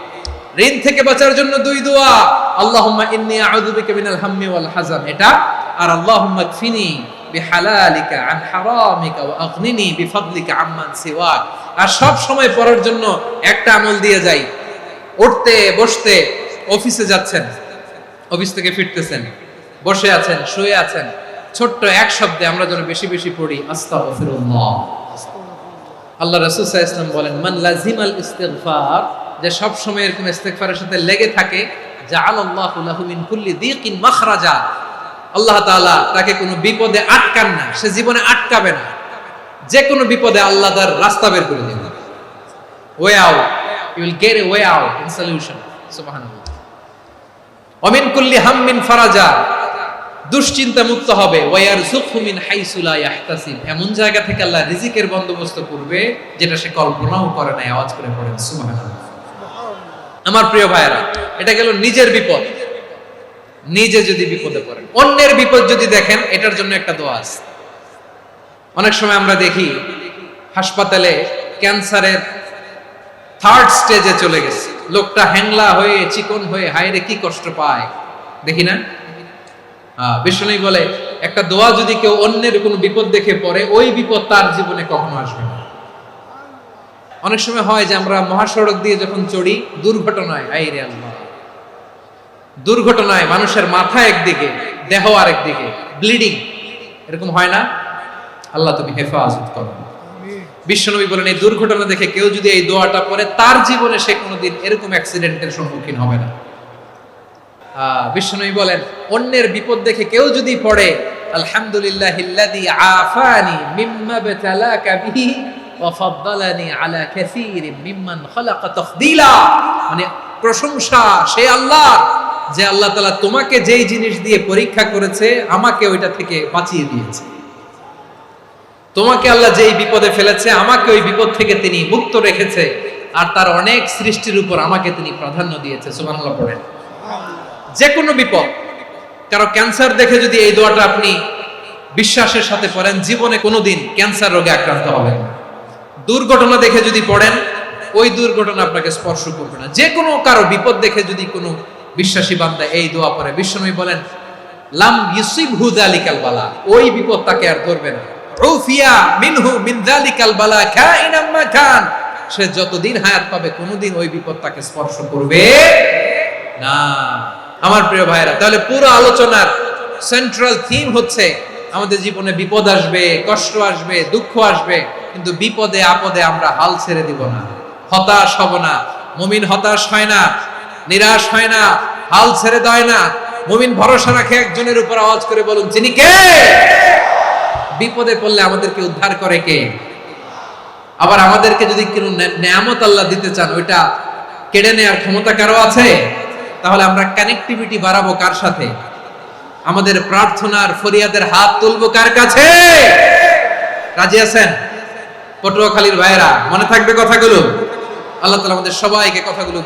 ঋণ থেকে বাঁচার জন্য 2 দোয়া, আল্লাহুম্মা ইন্নী আউযু বিকা মিনাল হাম্মি ওয়াল হাযান, এটা। আর আল্লাহুম্মা কফিনি বিহালালিকা আন হারামিকা ওয়া আগনিনি বিফাদলিকা আম্মান সিওয়াক। আর সব সময় পড়ার জন্য একটা আমল দিয়ে যাই, উঠতে বসতে, অফিসে যাচ্ছেন, অফিস থেকে ফিরতেছেন, বসে আছেন, শুয়ে আছেন, ছোট্ট এক শব্দে আমরা যেন বেশি বেশি পড়ি, আস্তাগফিরুল্লাহ। আল্লাহ রাসূল সাল্লাল্লাহু আলাইহি ওয়াসাল্লাম বলেন, মান লাজিমাল ইস্তিগফার, যে সব সময় এরকম ইস্তিগফারের সাথে লেগে থাকে, জাআলাল্লাহু লাহু মিন কুল্লি যিকিন মাখরাজা, আল্লাহ তাআলা তাকে কোনো বিপদে আটকান না, সে জীবনে আটকাবে না, যে কোনো বিপদে আল্লাহ তার রাস্তা বের করে দেবেন। Way out, you will get a way out in solution. সুবহানাল্লাহ। ওমিন কুল্লি হাম্মিন ফারাজা, দুশ্চিন্তা মুক্ত হবে। ওয়ায়ারযুকহু মিন হাইসু লা ইয়াহতাসিব, এমন জায়গা থেকে আল্লাহ রিজিকের বন্দোবস্ত করবে যেটা সে কল্পনাও করে না। আওয়াজ করে পড়েন সুবহানাল্লাহ। আমার প্রিয় ভাইরা, এটা গেল নিজের বিপদ। নিজে যদি বিপদে পড়েন, অন্যের বিপদ যদি দেখেন, এটার জন্য একটা দোয়া আছে। অনেক সময় আমরা দেখি হাসপাতালে ক্যান্সারের 3rd স্টেজে চলে গেছে, লোকটা হ্যাংলা হয়ে চিকন হয়ে হায়রে কি কষ্ট পায়, দেখি না? বিষ্ণু বলে একটা দোয়া যদি কেউ অন্যের কোনো বিপদ দেখে পড়ে, ওই বিপদ তার জীবনে কখনো আসবে না। অনেক সময় হয় যে আমরা মহাসড়ক দিয়ে যখন চড়ি, দুর্ঘটনায়, আইরে আল্লাহ, দুর্ঘটনায় মানুষের মাথা একদিকে, দেহ আরেকদিকে, ব্লিডিং, এরকম হয় না? আল্লাহ তুমি হেফাজত করো। বিশ্বনবী বলেন এই দুর্ঘটনা দেখে কেউ যদি এই দোয়াটা পড়ে, তার জীবনে সে কোনোদিন এরকম অ্যাক্সিডেন্টের সম্মুখীন হবে না। বিশ্বনবী বলেন অন্যের বিপদ দেখে কেউ যদি পড়ে, আলহামদুলিল্লাহিল্লাযী আফানি মিম্মা বাতালাকা বিহি ওয়া ফাদ্দালানি আলা কাসীরিন মিম্মান খালাকা তাফদীলা, মানে প্রশংসা সে আল্লাহ, যে আল্লাহ তাআলা তোমাকে যেই জিনিস দিয়ে পরীক্ষা করেছে, আমাকে ওইটা থেকে বাঁচিয়ে দিয়েছে। তোমাকে আল্লাহ যেই বিপদে ফেলেছে, আমাকে ওই বিপদ থেকে তিনি মুক্ত রেখেছে, আর তার অনেক সৃষ্টির উপর আমাকে তিনি প্রাধান্য দিয়েছে। সুবহানাল্লাহ পড়েন। যে কোনো বিপদ, কারো ক্যান্সার দেখে যদি এই দোয়াটা আপনি বিশ্বাসের সাথে পড়েন, জীবনে কোনোদিন ক্যান্সার রোগে আক্রান্ত হবেন না। দুর্ঘটনা দেখে যদি পড়েন, ওই দুর্ঘটনা আপনাকে স্পর্শ করবে না। যে কোনো কারো বিপদ দেখে যদি কোনো বিশ্বাসী বান্দা এই দোয়া পড়ে, বিশ্বনবী বলেন লাম ইউসিবহু যালিকাল বালা, ওই বিপদ তাকে আর ধরবে না। উফিয়া মিনহু মিন যালিকাল বালা কাইনাম মা কান, সে যতদিন হায়াত পাবে কোনোদিন ওই বিপদ তাকে স্পর্শ করবে না। আমার প্রিয় ভাইরা, তাহলে পুরো আলোচনার সেন্ট্রাল থিম হচ্ছে আমাদের জীবনে বিপদ আসবে, কষ্ট আসবে, দুঃখ আসবে, কিন্তু বিপদে আপদে আমরা হাল ছেড়ে দিব না, হতাশ হব না। মুমিন হতাশ হয় না, নিরাশ হয় না, হাল ছেড়ে দেয় না। মুমিন ভরসা রাখে একজনের উপর। আওয়াজ করে বলুন যিনি কে? বিপদে পড়লে আমাদেরকে উদ্ধার করে কে? আবার আমাদেরকে যদি কোনো নেয়ামত আল্লাহ দিতে চান, ওইটা কেড়ে নেওয়ার ক্ষমতা কারো আছে? তাহলে আমরা কানেক্টিভিটি বাড়াবো কার সাথে? আমাদের প্রার্থনার ফরিয়াদের হাত তুলবো কার কাছে? রাজি আছেন? পটুয়াখালীর ভাইয়েরা, মনে থাকবে কথাগুলো? আল্লাহ তাআলা আমাদের সবাইকে কথাগুলো